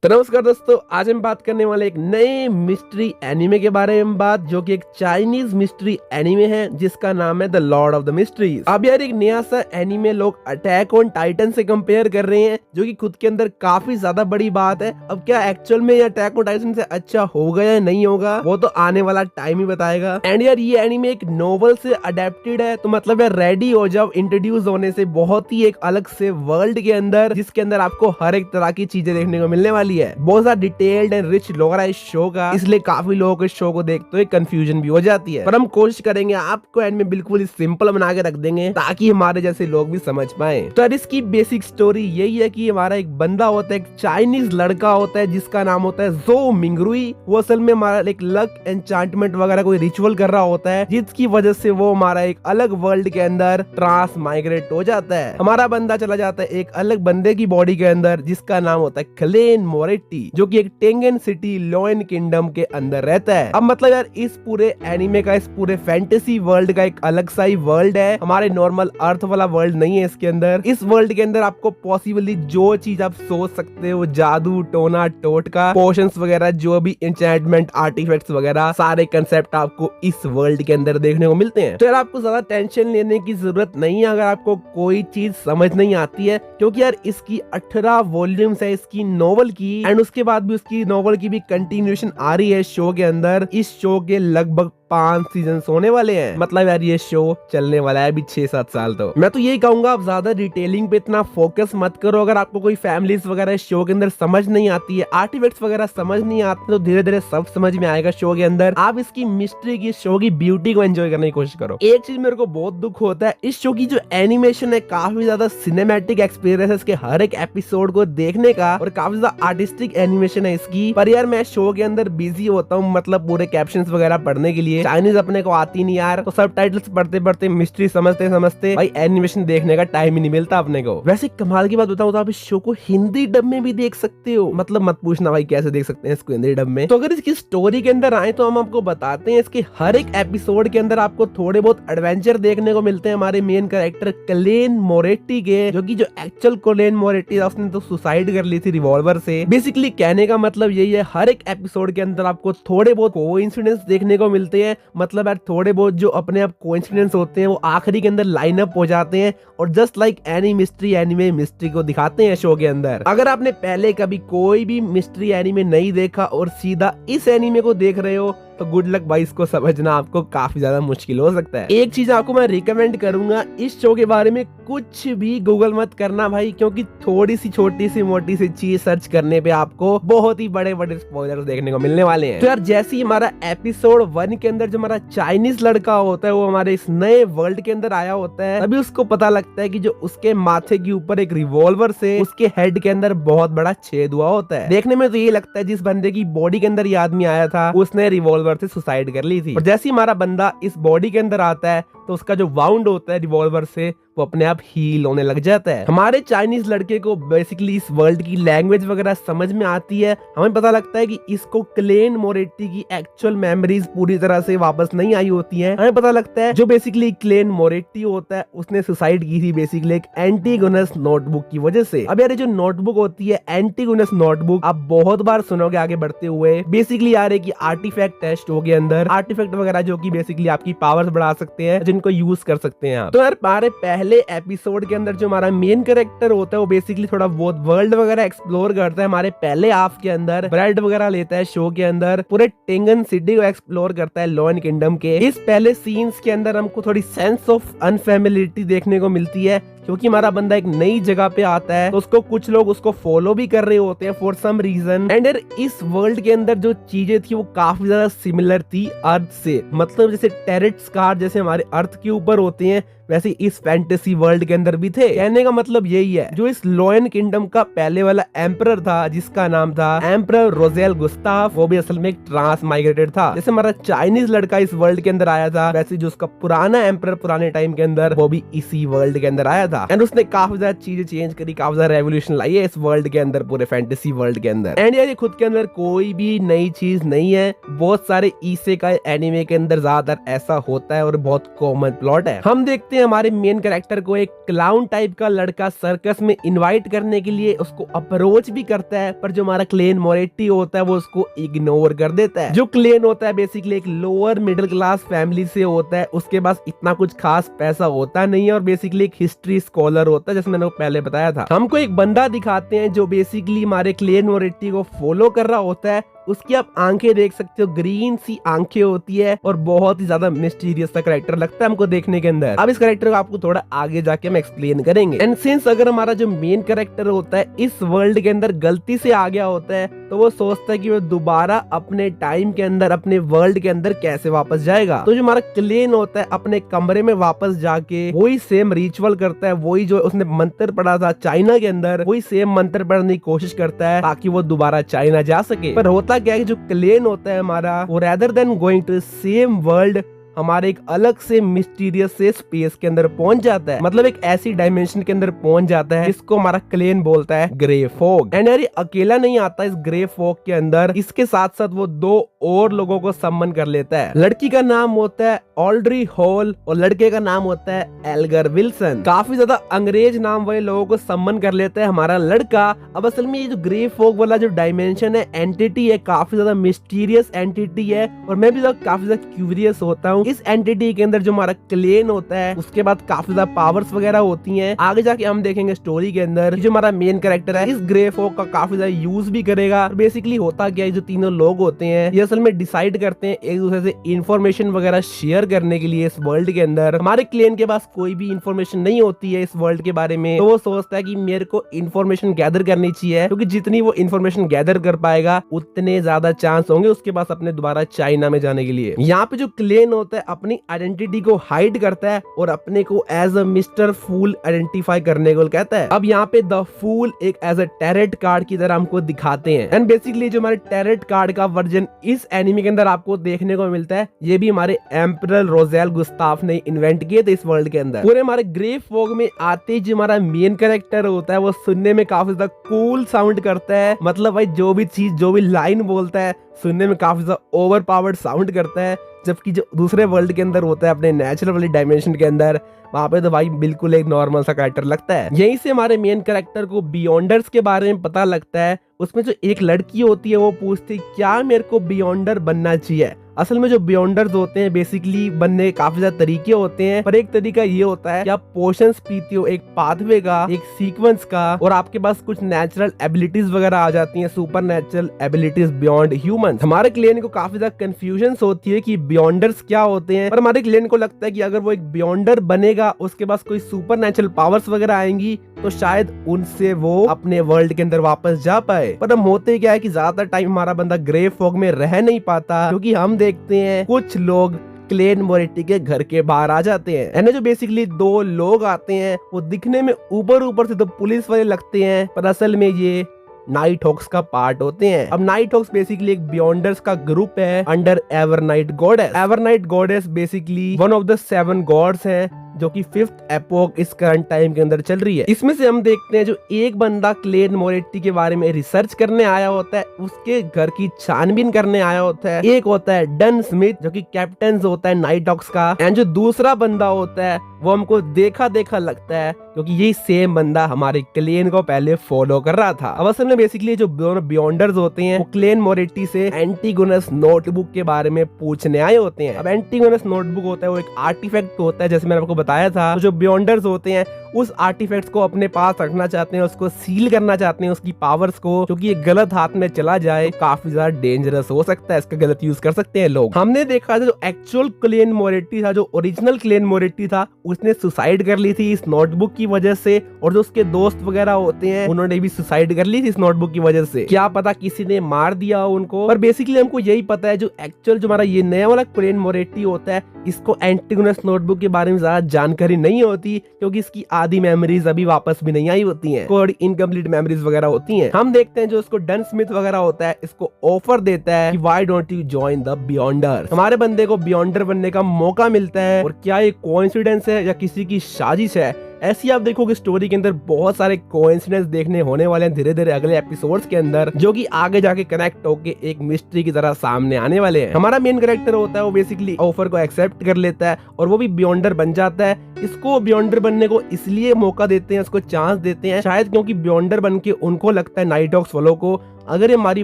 तो नमस्कार दोस्तों, आज हम बात करने वाले एक नए मिस्ट्री एनिमे के बारे में जो कि एक चाइनीज मिस्ट्री एनिमे है जिसका नाम है the Lord of the mysteries. अब यार एक नया सा एनिमे लोग अटैक ऑन टाइटन से कंपेयर कर रहे हैं, जो कि खुद के अंदर काफी ज्यादा बड़ी बात है। अब क्या एक्चुअल में अटैक ऑन टाइटन से अच्छा होगा या नहीं होगा, वो तो आने वाला टाइम ही बताएगा। एंड यार ये एनिमे एक नोवेल से अडेप्टेड है, तो मतलब यार रेडी हो जाओ इंट्रोड्यूस होने से बहुत ही एक अलग से वर्ल्ड के अंदर, जिसके अंदर आपको हर एक तरह की चीजें देखने को मिलने वाली है। बहुत सारा डिटेल्ड एंड रिच लोग है इस शो का, इसलिए काफी लोगों को इस शो को देखते हुए कंफ्यूजन भी हो जाती है। पर हम कोशिश करेंगे आपको एंड में बिल्कुल ही सिंपल बना के रख देंगे ताकि हमारे जैसे लोग भी समझ पाए। तो यार इसकी बेसिक स्टोरी यही है कि हमारा एक बंदा होता है, एक चाइनीज लड़का होता है जिसका नाम होता है जो मिंगरुई। वो असल में हमारा एक लक एन्चांटमेंट वगैरह कोई रिचुअल कर रहा होता है, जिसकी वजह से वो हमारा एक अलग वर्ल्ड के अंदर ट्रांस माइग्रेट हो जाता है। हमारा बंदा चला जाता है एक अलग बंदे की बॉडी के अंदर जिसका नाम होता है क्लेन मोरेटी, जो कि एक टेंगन सिटी लोयन किंगडम के अंदर रहता है। अब मतलब यार इस पूरे एनिमे का, इस पूरे फैंटेसी वर्ल्ड का एक अलग सा ही वर्ल्ड है, हमारे नॉर्मल अर्थ वाला वर्ल्ड नहीं है इसके अंदर। इस वर्ल्ड के अंदर आपको पॉसिबली जो चीज आप सोच सकते हो, जादू टोना टोटका पोशंस वगैरह, जो भी एन्चेंटमेंट आर्टिफैक्ट्स वगैरह, सारे कंसेप्ट आपको इस वर्ल्ड के अंदर देखने को मिलते हैं। तो यार आपको ज्यादा टेंशन लेने की जरूरत नहीं है अगर आपको कोई चीज समझ नहीं आती है, क्योंकि यार इसकी 18 वॉल्यूम्स है इसकी नॉवल की, एंड उसके बाद भी उसकी नॉवल की भी कंटिन्यूएशन आ रही है शो के अंदर। इस शो के लगभग 5 सीजन होने वाले हैं। मतलब यार ये शो चलने वाला है अभी 6-7 साल। तो मैं तो यही कहूंगा आप ज्यादा डिटेलिंग पे इतना फोकस मत करो। अगर आपको कोई फैमिलीज वगैरह शो के अंदर समझ नहीं आती है, आर्टिफैक्ट्स वगैरह समझ नहीं आते, तो धीरे धीरे सब समझ में आएगा शो के अंदर। आप इसकी मिस्ट्री की, शो की ब्यूटी को एंजॉय करने की कोशिश करो। एक चीज मेरे को बहुत दुख होता है, इस शो की जो एनिमेशन है काफी ज्यादा सिनेमैटिक एक्सपीरियंस है इसके हर एक एपिसोड को देखने का, और काफी ज्यादा आर्टिस्टिक एनिमेशन है इसकी। पर यार मैं शो के अंदर बिजी होता हूँ, मतलब पूरे कैप्शंस वगैरह पढ़ने के लिए। चाइनीज अपने को आती नहीं यार, तो सबटाइटल्स पढ़ते पढ़ते मिस्ट्री समझते समझते भाई एनिमेशन देखने का टाइम ही नहीं मिलता अपने को। वैसे कमाल की बात बताऊं तो आप इस शो को हिंदी डब में भी देख सकते हो। मतलब मत पूछना भाई कैसे देख सकते हैं इसको हिंदी डब में। तो अगर इसकी स्टोरी के अंदर आए तो हम आपको बताते हैं, इसके हर एक एपिसोड के अंदर आपको थोड़े बहुत एडवेंचर देखने को मिलते हैं हमारे मेन कैरेक्टर क्लेन मोरेटी के, जो कि जो एक्चुअल क्लेन मोरेटी उसने तो सुसाइड कर ली थी रिवॉल्वर से। बेसिकली कहने का मतलब यही है, हर एक एपिसोड के अंदर आपको थोड़े बहुत कोइंसिडेंस देखने को मिलते हैं। मतलब यार थोड़े बहुत जो अपने आप कोइंसिडेंस होते हैं वो आखिरी के अंदर लाइन अप हो जाते हैं, और just like any mystery anime mystery को दिखाते हैं शो के अंदर। अगर आपने पहले कभी कोई भी मिस्ट्री एनिमे नहीं देखा और सीधा इस एनिमे को देख रहे हो, तो गुड लक भाई, इसको समझना आपको काफी ज्यादा मुश्किल हो सकता है। एक चीज आपको मैं रिकमेंड करूंगा, इस शो के बारे में कुछ भी गूगल मत करना भाई, क्योंकि थोड़ी सी छोटी सी मोटी सी चीज सर्च करने पे आपको बहुत ही बड़े बड़े स्पॉयलर्स देखने को मिलने वाले हैं। तो यार जैसे ही हमारा एपिसोड 1 के अंदर जो हमारा चाइनीज लड़का होता है वो हमारे इस नए वर्ल्ड के अंदर आया होता है, तभी उसको पता लगता है कि जो उसके माथे के ऊपर एक रिवॉल्वर से उसके हेड के अंदर बहुत बड़ा छेद हुआ होता है। देखने में तो ये लगता है जिस बंदे की बॉडी के अंदर ये आदमी आया था उसने रिवॉल्वर से सुसाइड कर ली थी। और जैसे ही हमारा बंदा इस बॉडी के अंदर आता है तो उसका जो वाउंड होता है रिवॉल्वर से वो अपने आप हील होने लग जाता है। हमारे चाइनीज लड़के को बेसिकली इस वर्ल्ड की लैंग्वेज वगैरह समझ में आती है। हमें पता लगता है कि इसको क्लेन मोरेटी की एक्चुअल मेमोरीज पूरी तरह से वापस नहीं आई होती हैं। हमें पता लगता है जो बेसिकली क्लेन मोरेटी होता है उसने सुसाइड की थी बेसिकली एक एंटीगोनस नोटबुक की वजह से। अब यार जो नोटबुक होती है एंटीगोनस नोटबुक, आप बहुत बार सुनोगे आगे बढ़ते हुए। बेसिकली यार एक आर्टिफैक्ट है शो के अंदर, आर्टिफैक्ट वगैरह जो कि बेसिकली आपकी पावर्स बढ़ा सकते हैं, जिनको यूज कर सकते हैं आप। तो यार हमारे पहले एपिसोड के अंदर जो हमारा मेन कैरेक्टर होता है वो बेसिकली थोड़ा बहुत वर्ल्ड वगैरह एक्सप्लोर करता है। हमारे पहले हाफ के अंदर ब्रेड वगैरह लेता है शो के अंदर, पूरे टेंगन सिटी को एक्सप्लोर करता है लोयन किंगडम के। इस पहले सीन्स के अंदर हमको थोड़ी सेंस ऑफ अनफैमिलियरिटी देखने को मिलती है, क्योंकि हमारा बंदा एक नई जगह पे आता है तो उसको कुछ लोग उसको फॉलो भी कर रहे होते हैं फॉर सम रीजन। एंड यार इस वर्ल्ड के अंदर जो चीजें थी वो काफी ज्यादा सिमिलर थी अर्थ से। मतलब जैसे टेरेट स्कार जैसे हमारे अर्थ के ऊपर होते हैं, वैसे इस फैंटेसी वर्ल्ड के अंदर भी थे। कहने का मतलब यही है, जो इस लोयन किंगडम का पहले वाला एम्परर था जिसका नाम था एम्परर रोजेल गुस्ताफ, वो भी असल में एक ट्रांस माइग्रेटेड था। जैसे हमारा चाइनीज लड़का इस वर्ल्ड के अंदर आया था, वैसे जो उसका पुराना एम्परर पुराने टाइम के अंदर वो भी इसी वर्ल्ड के अंदर आया था। एंड उसने काफी ज्यादा चीजें चेंज करी, काफी ज्यादा रेवोल्यूशन लाई है इस वर्ल्ड के अंदर, पूरे फैंटेसी वर्ल्ड के अंदर। एंड यार ये खुद के अंदर कोई भी नई चीज नहीं है, बहुत सारे इसेकाई एनिमे के अंदर ज्यादातर ऐसा होता है और बहुत कॉमन प्लॉट है। हम देखते हैं हैं हमारे मेन कैरेक्टर को एक क्लाउन टाइप का लड़का सर्कस में इनवाइट करने के लिए उसको अप्रोच भी करता है, पर जो हमारा क्लेन मोरेटी होता है वो उसको इग्नोर कर देता है। जो क्लेन होता है बेसिकली एक लोअर मिडिल क्लास फैमिली से होता है, उसके पास इतना कुछ खास पैसा होता नहीं है और बेसिकली एक हिस्ट्री स्कॉलर होता है, जैसे मैंने पहले बताया था। हमको एक बंदा दिखाते हैं जो बेसिकली हमारे क्लेन मोरेटी को फॉलो कर रहा होता है। उसकी आप आंखें देख सकते हो, ग्रीन सी आंखें होती है और बहुत ही ज्यादा मिस्टीरियस सा कैरेक्टर लगता है हमको देखने के अंदर। अब इस कैरेक्टर को आपको थोड़ा आगे जाके हम एक्सप्लेन करेंगे। एंड सिंस अगर हमारा जो मेन कैरेक्टर होता है इस वर्ल्ड के अंदर गलती से आ गया होता है, तो वो सोचता है कि वो दोबारा अपने टाइम के अंदर अपने वर्ल्ड के अंदर कैसे वापस जाएगा। तो जो हमारा क्लेन होता है अपने कमरे में वापस जाके वही सेम रिचुअल करता है, वही जो उसने मंत्र पढ़ा था चाइना के अंदर, वही सेम मंत्र पढ़ने की कोशिश करता है ताकि वो दोबारा चाइना जा सके। पर होता क्या है कि जो क्लेन होता है हमारा, वो rather than going to same world हमारे एक अलग से मिस्टीरियस से स्पेस के अंदर पहुंच जाता है, मतलब एक ऐसी डायमेंशन के अंदर पहुंच जाता है जिसको हमारा क्लेन बोलता है ग्रे फॉग। एंड यार ये अकेला नहीं आता इस ग्रे फॉग के अंदर, इसके साथ साथ वो दो और लोगों को सम्मन कर लेता है। लड़की का नाम होता है ऑल्ड्री हॉल और लड़के का नाम होता है एल्गर विल्सन। काफी ज्यादा अंग्रेज नाम वाले लोगों को सम्मन कर लेता है हमारा लड़का। अब असल में ये जो ग्रे फॉग वाला जो डायमेंशन है, एंटिटी है, काफी ज्यादा मिस्टीरियस एंटिटी है और मैं भी काफी ज्यादा क्यूरियस होता हूँ। इस एंटिटी के अंदर जो हमारा क्लेन होता है उसके बाद काफी ज्यादा पावर्स वगैरह होती हैं। आगे जाके हम देखेंगे स्टोरी के अंदर जो हमारा मेन कैरेक्टर है इस ग्रे फॉग का काफी ज्यादा यूज भी करेगा। बेसिकली होता क्या है, जो तीनों लोग होते हैं ये असल में डिसाइड करते हैं एक दूसरे से इंफॉर्मेशन वगैरह शेयर करने के लिए इस वर्ल्ड के अंदर। हमारे क्लेन के पास कोई भी इंफॉर्मेशन नहीं होती है इस वर्ल्ड के बारे में, तो वो सोचता है कि मेरे को इंफॉर्मेशन गैदर करनी चाहिए, क्योंकि जितनी वो इंफॉर्मेशन गैदर कर पाएगा उतने ज्यादा चांस होंगे उसके पास अपने दोबारा चाइना में जाने के लिए। यहाँ पे जो क्लेन होता है अपनी आइडेंटिटी को हाइड करता है और अपने को as a Mister Fool identify करने को कहता है। अब यहाँ पे द फूल एक एज अ टैरेट कार्ड की तरह हमको दिखाते हैं। एंड बेसिकली जो हमारे टैरेट कार्ड का वर्जन इस एनिमे के अंदर आपको देखने को मिलता है, ये भी हमारे एम्परर रोजेल गुस्ताफ ने इन्वेंट किए थे इस वर्ल्ड के अंदर। पूरे हमारे ग्रे फॉग में आते ही जो हमारा मेन कैरेक्टर होता है वो सुनने में काफी ज्यादा कूल साउंड करता है, मतलब भाई जो भी चीज जो भी लाइन बोलता है सुनने में काफी ज्यादा ओवर पावर्ड साउंड करता है। जबकि जो दूसरे वर्ल्ड के अंदर होता है अपने नेचुरल वाली डायमेंशन के अंदर, वहां पे तो भाई बिल्कुल एक नॉर्मल सा कैरेक्टर लगता है। यहीं से हमारे मेन कैरेक्टर को बियॉन्डर्स के बारे में पता लगता है। उसमें जो एक लड़की होती है वो पूछती है क्या मेरे को बियॉन्डर बनना चाहिए। असल में जो बियॉन्डर्स होते हैं बेसिकली बनने के काफी ज्यादा तरीके होते हैं, पर एक तरीका ये होता है कि आप पोशंस पीते हो एक पाथवे का, एक सीक्वेंस का, और आपके पास कुछ नेचुरल एबिलिटीज वगैरह आ जाती हैं, super natural abilities beyond human. हमारे क्लेन को काफी ज्यादा कंफ्यूजन होती है कि बियॉन्डर्स क्या होते हैं, पर हमारे क्लेन को लगता है कि अगर वो एक बियॉन्डर बनेगा उसके पास कोई सुपर नेचुरल पावर्स वगैरह आएंगी तो शायद उनसे वो अपने वर्ल्ड के अंदर वापस जा पाए। पर हम होते क्या है कि ज्यादातर टाइम हमारा बंदा ग्रे फॉग में रह नहीं पाता, क्योंकि हम देखते हैं कुछ लोग क्लेन मोरेटी के घर के बाहर आ जाते हैं। एंड जो बेसिकली दो लोग आते हैं वो दिखने में ऊपर से तो पुलिस वाले लगते हैं, पर असल में ये नाइट हॉक्स का पार्ट होते हैं। अब नाइट हॉक्स बेसिकली एक बियॉन्डर्स का ग्रुप है under Evernight Goddess. Evernight Goddess basically one of the 7 gods हैं जो कि 5th एपोक इस करंट टाइम के अंदर चल रही है। इसमें से हम देखते हैं जो एक बंदा क्लेन मोरेटी के बारे में रिसर्च करने आया होता है, उसके घर की छानबीन करने आया होता है। एक होता है डन स्मिथ जो कि कैप्टन होता है नाइट हॉक्स का, एंड जो दूसरा बंदा होता है वो हमको देखा देखा लगता है क्योंकि ये सेम बंदा हमारे क्लेन को पहले फॉलो कर रहा था। अब असल में बेसिकली जो दोनों बियॉन्डर्स होते हैं वो क्लेन मोरेटी से एंटीगोनस नोटबुक के बारे में पूछने आए होते हैं। अब एंटीगोनस नोटबुक होता है वो एक आर्टिफैक्ट होता है, जैसे मैंने आपको बताया था। तो जो बियॉन्डर्स होते हैं उस आर्टिफैक्ट्स को अपने पास रखना चाहते हैं, उसको सील करना चाहते हैं उसकी पावर्स को, क्योंकि ये गलत हाथ में चला जाए काफी ज्यादा डेंजरस हो सकता है, इसका गलत यूज कर सकते हैं लोग। हमने देखा था जो एक्चुअल क्लेन मोरेटी था, जो ओरिजिनल क्लेन मोरेटी था, उसने सुसाइड कर ली थी इस नोटबुक की वजह से, और जो उसके दोस्त वगैरह होते हैं उन्होंने भी सुसाइड कर ली थी इस नोटबुक की वजह से। क्या पता किसी ने मार दिया उनको, पर बेसिकली हमको यही पता है जो एक्चुअल जो हमारा ये नया वाला क्लेन मोरेटी होता है इसको एंटीगोनस नोटबुक के बारे में ज्यादा जानकारी नहीं होती, क्योंकि इसकी आधी मेमोरीज अभी वापस भी नहीं आई होती हैं, कोई इनकम्प्लीट मेमोरीज वगैरह होती हैं। हम देखते हैं जो उसको डन स्मिथ वगैरह होता है इसको ऑफर देता है कि why don't you join the बियॉन्डर। हमारे बंदे को बियॉन्डर बनने का मौका मिलता है, और क्या ये कोइंसिडेंस है या किसी की साजिश है ऐसी आप देखोगे स्टोरी के अंदर बहुत सारे कोइंसिडेंस देखने होने वाले हैं धीरे धीरे अगले एपिसोड्स के अंदर, जो कि आगे जाके कनेक्ट होके एक मिस्ट्री की तरह सामने आने वाले हैं। हमारा मेन कैरेक्टर होता है वो बेसिकली ऑफर को एक्सेप्ट कर लेता है और वो भी बियॉन्डर बन जाता है। इसको बियॉन्डर बनने को इसलिए मौका देते हैं, उसको चांस देते हैं शायद क्योंकि बियॉन्डर बन के उनको लगता है नाइट हॉक्स वालों को अगर ये हमारी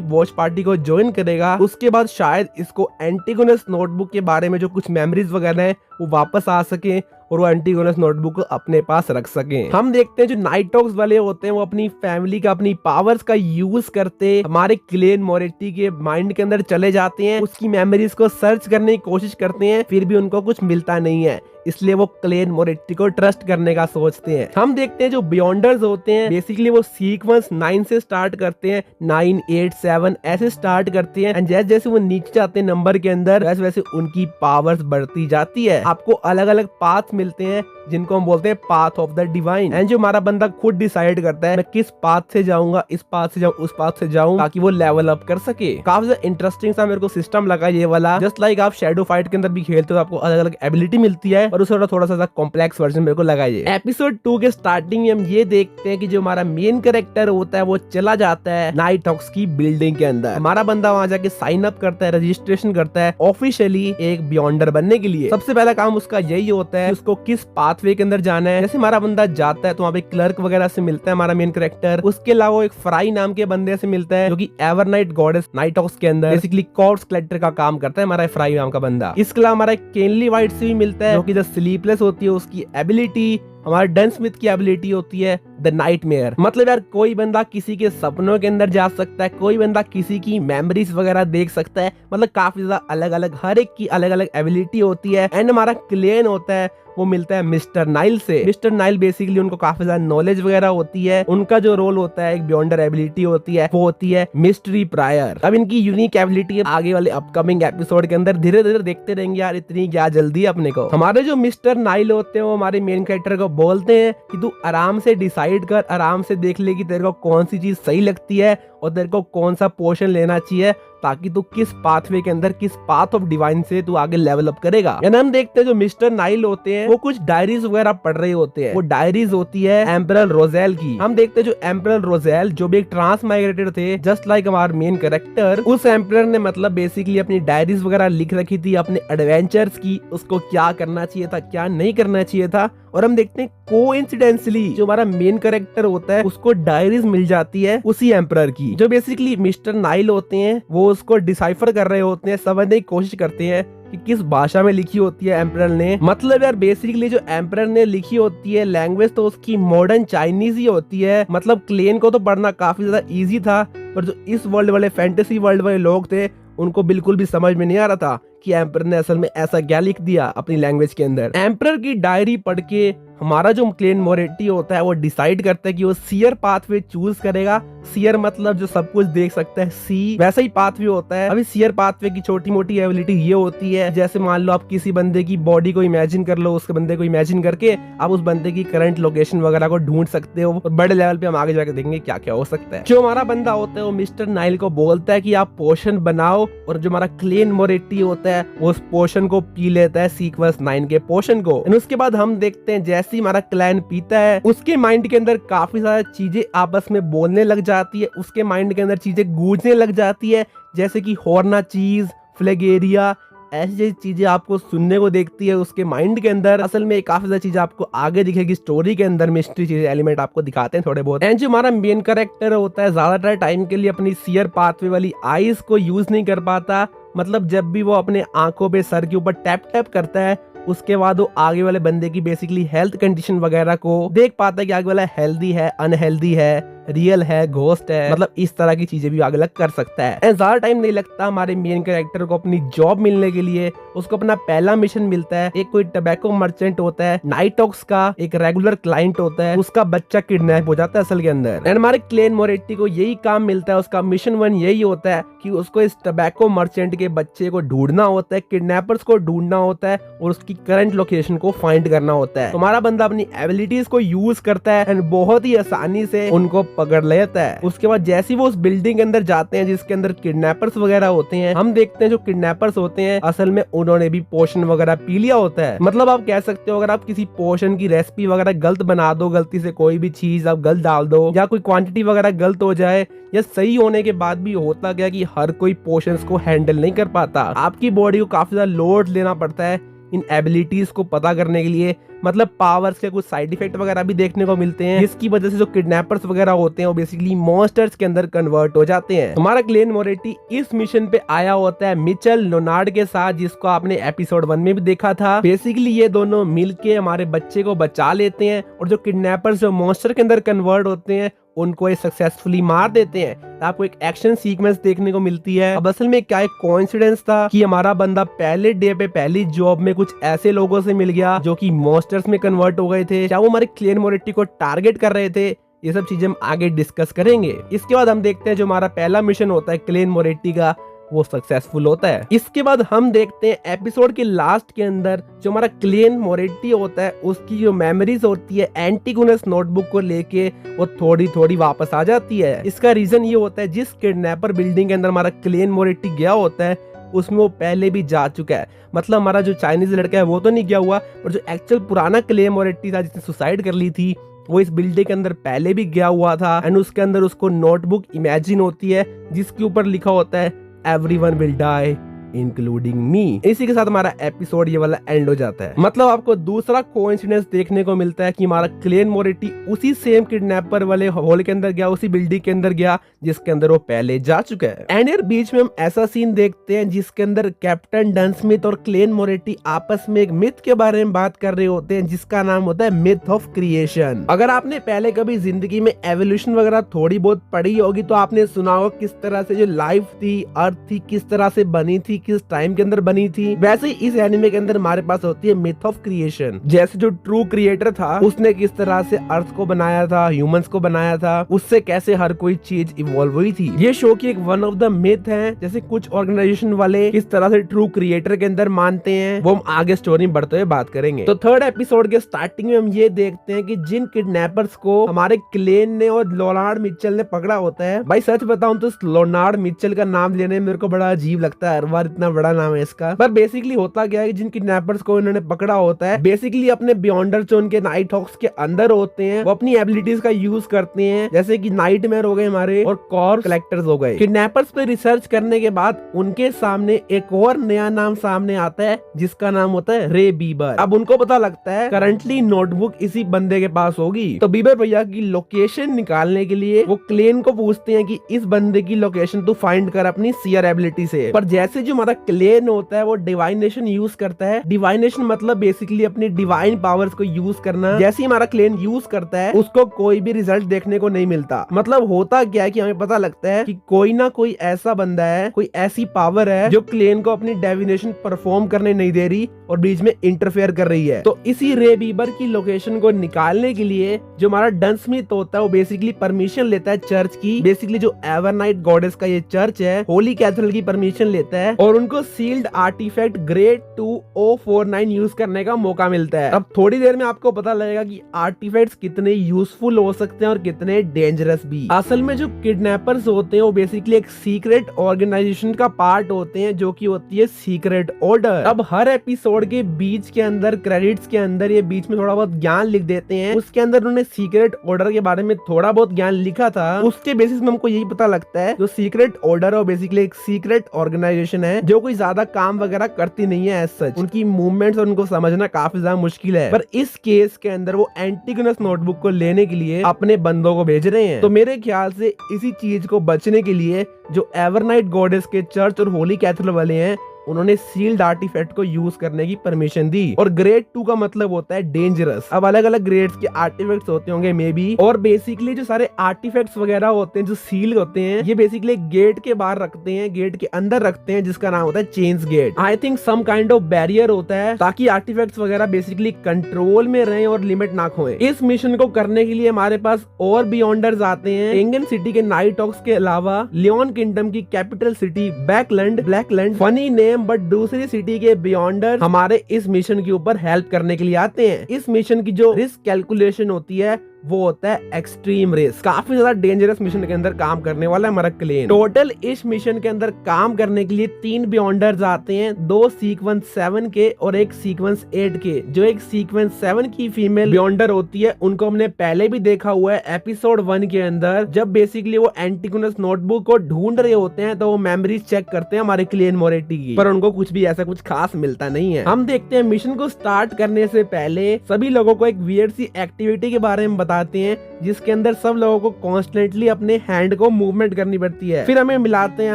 वॉच पार्टी को ज्वाइन करेगा उसके बाद शायद इसको एंटीगोनस नोटबुक के बारे में जो कुछ मेमोरीज वगैरह हैं वो वापस आ सके और वो एंटीगोनस नोटबुक को अपने पास रख सके। हम देखते हैं जो नाइट हॉक्स वाले होते हैं वो अपनी फैमिली का अपनी पावर्स का यूज करते हमारे क्लेन मोरेटी के माइंड के अंदर चले जाते हैं, उसकी मेमोरीज को सर्च करने की कोशिश करते हैं, फिर भी उनको कुछ मिलता नहीं है, इसलिए वो क्लेन मोरेटी को ट्रस्ट करने का सोचते हैं। हम देखते हैं जो बियॉन्डर्स होते हैं बेसिकली वो सीक्वेंस 9 से स्टार्ट करते हैं, 9, 8, 7 ऐसे स्टार्ट करते हैं एंड जैसे जैसे वो नीचे जाते हैं नंबर के अंदर वैसे वैसे उनकी पावर्स बढ़ती जाती है। आपको अलग अलग पाथ मिलते हैं जिनको हम बोलते हैं path of the divine and जो हमारा बंदा खुद डिसाइड करता है मैं किस पाथ से जाऊंगा, इस पाथ से जाऊं, उस पाथ से जाऊं, ताकि वो लेवल अप कर सके। काफी ज्यादा इंटरेस्टिंग सा मेरे को सिस्टम लगा ये वाला। जस्ट लाइक आप शैडो फाइट के अंदर भी खेलते हो आपको अलग अलग एबिलिटी मिलती है और उसका थोड़ा सा कॉम्प्लेक्स वर्जन मेरे को लगा ये। एपिसोड 2 के स्टार्टिंग में हम ये देखते हैं कि जो हमारा मेन कैरेक्टर होता है वो चला जाता है नाइट हॉक्स की बिल्डिंग के अंदर। हमारा बंदा वहां जाके साइन अप करता है, रजिस्ट्रेशन करता है ऑफिशियली एक बियॉन्डर बनने के लिए। सबसे पहला काम उसका यही होता है उसको किस पाथवे के अंदर जाना है। जैसे हमारा बंदा जाता है तो वहाँ पे क्लर्क वगैरह से मिलता है हमारा मेन कैरेक्टर। उसके अलावा एक फ्राई नाम के बंदे से मिलता है जो कि एवरनाइट गॉडेस नाइट हॉक्स के अंदर बेसिकली कॉर्प्स कलेक्टर का काम करता है हमारा फ्राई नाम का बंदा। इसके अलावा हमारा केनली वाइट से भी मिलता है जो कि द स्लीपलेस होती है उसकी एबिलिटी, हमारा डन स्मिथ की एबिलिटी होती है द नाइटमेयर। मतलब यार कोई बंदा किसी के सपनों के अंदर जा सकता है, कोई बंदा किसी की मेमोरीज वगैरह देख सकता है, मतलब काफी ज्यादा अलग अलग हर एक की अलग अलग एबिलिटी होती है। एंड हमारा क्लेन होता है वो मिलता है मिस्टर नाइल से। मिस्टर नाइल बेसिकली उनको काफी ज्यादा नॉलेज वगैरह होती है। उनका जो रोल होता है एक बियॉन्डर एबिलिटी होती है वो होती है मिस्ट्री प्रायर। अब इनकी यूनिक एबिलिटी आगे वाले अपकमिंग एपिसोड के अंदर धीरे धीरे देखते रहेंगे यार, इतनी क्या जल्दी अपने को। हमारे जो मिस्टर नाइल होते हैं वो हमारे मेन कैरेक्टर को बोलते हैं कि तू आराम से डिसाइड कर, आराम से देख ले कि तेरे को कौन सी चीज सही लगती है और तेरे को कौन सा पोर्शन लेना चाहिए ताकि तू किस पाथवे के अंदर किस पाथ ऑफ डिवाइन से तू आगे लेवल अप करेगा। यानी हम देखते हैं जो मिस्टर नाइल होते हैं वो कुछ डायरीज वगैरह पढ़ रहे होते हैं। वो डायरीज होती है एम्परर रोजेल की। हम देखते हैं जो एम्परर रोजेल जो भी एक ट्रांस माइग्रेटेड थे जस्ट लाइक हमारा मेन कैरेक्टर, उस एम्परर ने मतलब बेसिकली अपनी डायरीज वगैरह लिख रखी थी अपने एडवेंचर्स की, उसको क्या करना चाहिए था क्या नहीं करना चाहिए था। और हम देखते हैं कोइंसिडेंटली जो हमारा मेन कैरेक्टर होता है उसको डायरीज मिल जाती है उसी एम्परर की। जो बेसिकली मिस्टर नाइल होते हैं वो उसको डिसाइफर कर रहे होते हैं, समझने की कोशिश करते हैं कि किस भाषा में लिखी होती है एम्परर ने। मतलब यार बेसिकली जो एम्परर ने लिखी होती है लैंग्वेज तो उसकी मॉडर्न चाइनीज ही होती है। मतलब क्लेन को तो पढ़ना काफी ज्यादा इजी था पर जो इस वर्ल्ड वाले फैंटेसी वर्ल्ड वाले लोग थे उनको बिल्कुल भी समझ में नहीं आ रहा था कि एम्परर ने असल में ऐसा क्या लिख दिया अपनी लैंग्वेज के अंदर। एम्परर की डायरी पढ़ के हमारा जो क्लेन मोरेटी होता है वो डिसाइड करता है कि वो सीयर पाथवे चूज करेगा। सीयर मतलब जो सब कुछ देख सकता है, सी वैसा ही पाथवे होता है। अभी सीयर पाथवे की छोटी मोटी एबिलिटी ये होती है जैसे मान लो आप किसी बंदे की बॉडी को इमेजिन कर लो, उसके बंदे को इमेजिन करके आप उस बंदे की करंट लोकेशन वगैरह को ढूंढ सकते हो। और बड़े लेवल पे हम आगे जाकर देखेंगे क्या क्या हो सकता है। जो हमारा बंदा होता है वो मिस्टर नाइल को बोलता है कि आप पोशन बनाओ और जो हमारा क्लेन मोरेटी होता है वो उस पोशन को पी लेता है, सीक्वेंस 9 के पोशन को। उसके बाद हम देखते हैं जैसे ही हमारा क्लैन पीता है उसके माइंड के अंदर काफी सारी चीजें आपस में बोलने लग जाती है, उसके माइंड के अंदर चीजें गूंजने लग जाती है जैसे कि हॉर्ना चीज, फ्लेगेरिया, ऐसी चीजें आपको सुनने को देखती है उसके माइंड के अंदर। असल में काफी ज्यादा चीजें आपको आगे दिखेगी स्टोरी के अंदर, मिस्ट्री चीजें एलिमेंट आपको दिखाते हैं थोड़े बहुत। एंड जो हमारा मेन कैरेक्टर होता है ज्यादातर टाइम के लिए अपनी सीयर पाथवे वाली आईज को यूज नहीं कर पाता। मतलब जब भी वो अपने आंखों पे सर के ऊपर टैप टैप करता है उसके बाद वो आगे वाले बंदे की बेसिकली हेल्थ कंडीशन वगैरह को देख पाता है कि आगे वाला हेल्दी है, अनहेल्दी है, रियल है, घोस्ट है, मतलब इस तरह की चीजें भी आगे लग कर सकता है। ज्यादा टाइम नहीं लगता हमारे मेन कैरेक्टर को अपनी जॉब मिलने के लिए। उसको अपना पहला मिशन मिलता है, एक कोई टबैको मर्चेंट होता है नाइट हॉक्स का, एक रेगुलर क्लाइंट होता है, उसका बच्चा किडनैप हो जाता है असल के अंदर। एंड हमारे क्लेन मोरेटी को यही काम मिलता है, उसका मिशन 1 यही होता है कि उसको इस टबैको मर्चेंट के बच्चे को ढूंढना होता है, किडनैपर्स को ढूंढना होता है और उसकी करंट लोकेशन को फाइंड करना होता है। हमारा बंदा अपनी एबिलिटीज को यूज करता है एंड बहुत ही आसानी से उनको पकड़ लेता है। उसके बाद जैसे ही वो उस बिल्डिंग के अंदर जाते हैं जिसके अंदर किडनैपर्स वगैरह होते हैं, हम देखते हैं जो किडनैपर्स होते हैं असल में उन्होंने भी पोशन वगैरह पी लिया होता है। मतलब आप कह सकते हो अगर आप किसी पोशन की रेसिपी वगैरह गलत बना दो, गलती से कोई भी चीज आप गलत डाल दो या कोई क्वांटिटी वगैरह गलत हो जाए, या सही होने के बाद भी होता क्या कि हर कोई पोशंस को हैंडल नहीं कर पाता। आपकी बॉडी को काफी ज्यादा लोड लेना पड़ता है इन एबिलिटीज को पता करने के लिए। मतलब पावर्स के कुछ साइड इफेक्ट वगैरह भी देखने को मिलते हैं, जिसकी वजह से जो किडनैपर्स वगैरह होते हैं वो बेसिकली मॉन्स्टर्स के अंदर कन्वर्ट हो जाते हैं। हमारा ग्लेन मोरेटी इस मिशन पे आया होता है मिचेल लोनार्ड के साथ, जिसको आपने एपिसोड 1 में भी देखा था। बेसिकली ये दोनों मिलके हमारे बच्चे को बचा लेते हैं और जो किडनैपर्स जो मॉन्स्टर के अंदर कन्वर्ट होते हैं उनको ये सक्सेसफुली मार देते हैं। तो आपको एक एक्शन सीक्वेंस देखने को मिलती है। अब असल में क्या एक कोइंसिडेंस था कि हमारा बंदा पहले डे पे पहली जॉब में कुछ ऐसे लोगों से मिल गया जो कि मॉन्स्टर्स में कन्वर्ट हो गए थे, क्या वो हमारे ग्लेन मोरेटी को टारगेट कर रहे थे, ये सब चीजें हम आगे डिस्कस करेंगे। इसके बाद हम देखते हैं जो हमारा पहला मिशन होता है ग्लेन मोरेटी का वो सक्सेसफुल होता है। इसके बाद हम देखते हैं एपिसोड के लास्ट के अंदर जो हमारा ग्लेन मोरेटी होता है उसकी जो मेमोरीज होती है एंटीगोनस नोटबुक को लेके वो थोड़ी थोड़ी वापस आ जाती है। इसका रीजन ये होता है जिस किडनैपर बिल्डिंग के अंदर हमारा ग्लेन मोरेटी गया होता है उसमें वो पहले भी जा चुका है। मतलब हमारा जो चाइनीज लड़का है वो तो नहीं गया हुआ, पर जो एक्चुअल पुराना ग्लेन मोरेटी था जिसने सुसाइड कर ली थी वो इस बिल्डिंग के अंदर पहले भी गया हुआ था। एंड उसके अंदर उसको नोटबुक इमेजिन होती है जिसके ऊपर लिखा होता है Everyone will die including me. इसी के साथ हमारा एपिसोड ये वाला एंड हो जाता है। मतलब आपको दूसरा कोइंसिडेंस देखने को मिलता है कि हमारा ग्लेन मोरेटी उसी सेम किडनैपर वाले हॉल के अंदर गया, उसी बिल्डिंग के अंदर गया जिसके अंदर वो पहले जा चुका है। एंड यार बीच में हम ऐसा सीन देखते हैं जिसके अंदर कैप्टन डन स्मिथ और ग्लेन मोरेटी आपस में एक मिथ के बारे में बात कर रहे होते हैं जिसका नाम होता है मिथ ऑफ क्रिएशन। अगर आपने पहले कभी जिंदगी में एवोल्यूशन वगैरह थोड़ी बहुत पढ़ी होगी तो आपने सुना होगा किस तरह से जो लाइफ थी, अर्थ थी, किस तरह से बनी थी, किस टाइम के अंदर बनी थी। वैसे ही इस एनिमे के अंदर हमारे पास होती है मिथ ऑफ क्रिएशन। जैसे जो ट्रू क्रिएटर था उसने किस तरह से अर्थ को बनाया था, ह्यूमंस को बनाया था, उससे कैसे हर कोई चीज इवॉल्व हुई थी। ये शो की एक वन ऑफ द मिथ है। जैसे कुछ ऑर्गेनाइजेशन वाले किस तरह से ट्रू क्रिएटर के अंदर मानते हैं वो हम आगे स्टोरी में बढ़ते हुए बात करेंगे। तो थर्ड एपिसोड के स्टार्टिंग में हम ये देखते हैं कि जिन किडनैपर्स को हमारे ग्लेन ने और लोनार्ड मिचेल ने पकड़ा होता है, भाई सच बताऊं तो लोनार्ड मिचेल का नाम लेने में मेरे को बड़ा अजीब लगता है, हर बार इतना बड़ा नाम है इसका। पर बेसिकली होता क्या है कि जिन किडनैपर्स को इन्होंने पकड़ा होता है बेसिकली अपने बियॉन्डर जो उनके नाइट हॉक्स के अंदर होते हैं वो अपनी एबिलिटीज का यूज करते हैं, जैसे कि नाइटमेयर हो गए हमारे और कॉर्प्स कलेक्टर्स हो गए। किडनैपर्स पे रिसर्च करने के बाद उनके सामने एक और नया नाम सामने आता है जिसका नाम होता है रे बीबर। अब उनको पता लगता है करंटली नोटबुक इसी बंदे के पास होगी, तो बीबर भैया की लोकेशन निकालने के लिए वो ग्लेन को पूछते हैं कि इस बंदे की लोकेशन तू फाइंड कर अपनी सीयर एबिलिटी से। पर जैसे जो हमारा ग्लेन होता है वो डिवाइनेशन यूज करता है। डिवाइनेशन मतलब बेसिकली अपनी डिवाइन पावर्स को यूज करना। जैसे ही हमारा ग्लेन यूज करता है उसको कोई भी रिजल्ट देखने को नहीं मिलता। मतलब होता क्या है कि हमें पता लगता है कि कोई ना कोई ऐसा बंदा है, कोई ऐसी पावर है जो ग्लेन को अपनी डिवाइनेशन परफॉर्म करने नहीं दे रही और बीच में इंटरफेयर कर रही है। तो इसी रे बीबर की लोकेशन को निकालने के लिए जो हमारा डन स्मिथ होता है वो बेसिकली परमिशन लेता है चर्च की। बेसिकली जो एवरनाइट गॉडेस का ये चर्च है होली कैथेड्रल की परमिशन लेता है और उनको सील्ड आर्टिफैक्ट ग्रेड 2049 यूज करने का मौका मिलता है। अब थोड़ी देर में आपको पता लगेगा कि आर्टिफैक्ट्स कितने यूजफुल हो सकते हैं और कितने डेंजरस भी। असल में जो किडनैपर्स होते हैं वो बेसिकली एक सीक्रेट ऑर्गेनाइजेशन का पार्ट होते हैं जो कि होती है सीक्रेट ऑर्डर। अब हर एपिसोड के बीच के अंदर क्रेडिट्स के अंदर ये बीच में थोड़ा बहुत ज्ञान लिख देते हैं। उसके अंदर उन्होंने सीक्रेट ऑर्डर के बारे में थोड़ा बहुत ज्ञान लिखा था। उसके बेसिस में हमको यही पता लगता है जो सीक्रेट ऑर्डर है बेसिकली एक सीक्रेट ऑर्गेनाइजेशन है जो कोई ज्यादा काम वगैरह करती नहीं है। एज सच उनकी मूवमेंट्स और उनको समझना काफी ज्यादा मुश्किल है। पर इस केस के अंदर वो एंटीगोनस नोटबुक को लेने के लिए अपने बंदों को भेज रहे हैं। तो मेरे ख्याल से इसी चीज को बचने के लिए जो एवरनाइट गॉडेस के चर्च और होली कैथेड्रल वाले हैं उन्होंने सील्ड आर्टिफैक्ट को यूज करने की परमिशन दी। और ग्रेड 2 का मतलब होता है डेंजरस। अब अलग अलग ग्रेड्स के आर्टिफैक्ट्स होते होंगे मे बी। और बेसिकली जो सारे आर्टिफैक्ट्स वगैरह होते हैं जो सील होते हैं ये बेसिकली गेट के बाहर रखते हैं, गेट के अंदर रखते हैं जिसका नाम होता है Chanis Gate. I think some kind of barrier होता है ताकि आर्टिफैक्ट्स वगैरह बेसिकली कंट्रोल में रहें और लिमिट ना खोएं। इस मिशन को करने के लिए हमारे पास और बियॉन्डर्स आते हैं। एंगन सिटी के नाइट हॉक्स के अलावा लियोन किंगडम की capital city Backlund funny name but दूसरी सिटी के बियॉन्डर हमारे इस मिशन के ऊपर हेल्प करने के लिए आते हैं। इस मिशन की जो रिस्क कैलकुलेशन होती है वो होता है एक्सट्रीम रेस। काफी ज्यादा डेंजरस मिशन के अंदर काम करने वाला है हमारा क्लेन। टोटल इस मिशन के अंदर काम करने के लिए 3 बियॉन्डर्स आते हैं, 2 सीक्वेंस 7 के और एक सीक्वेंस 8 के। जो एक सीक्वेंस 7 की फीमेल बियॉन्डर होती है उनको हमने पहले भी देखा हुआ है एपिसोड 1 के अंदर, जब बेसिकली वो एंटिगोनस नोटबुक को ढूंढ रहे होते हैं तो वो मेमोरीज चेक करते हैं हमारे क्लेन मोरेटी की, पर उनको कुछ भी ऐसा कुछ खास मिलता नहीं है। हम देखते हैं मिशन को स्टार्ट करने से पहले सभी लोगों को एक वियर्ड सी एक्टिविटी के बारे में बताते हैं, जिसके अंदर सब लोगों को कॉन्स्टेंटली अपने हैंड को मूवमेंट करनी पड़ती है। फिर हमें मिलाते हैं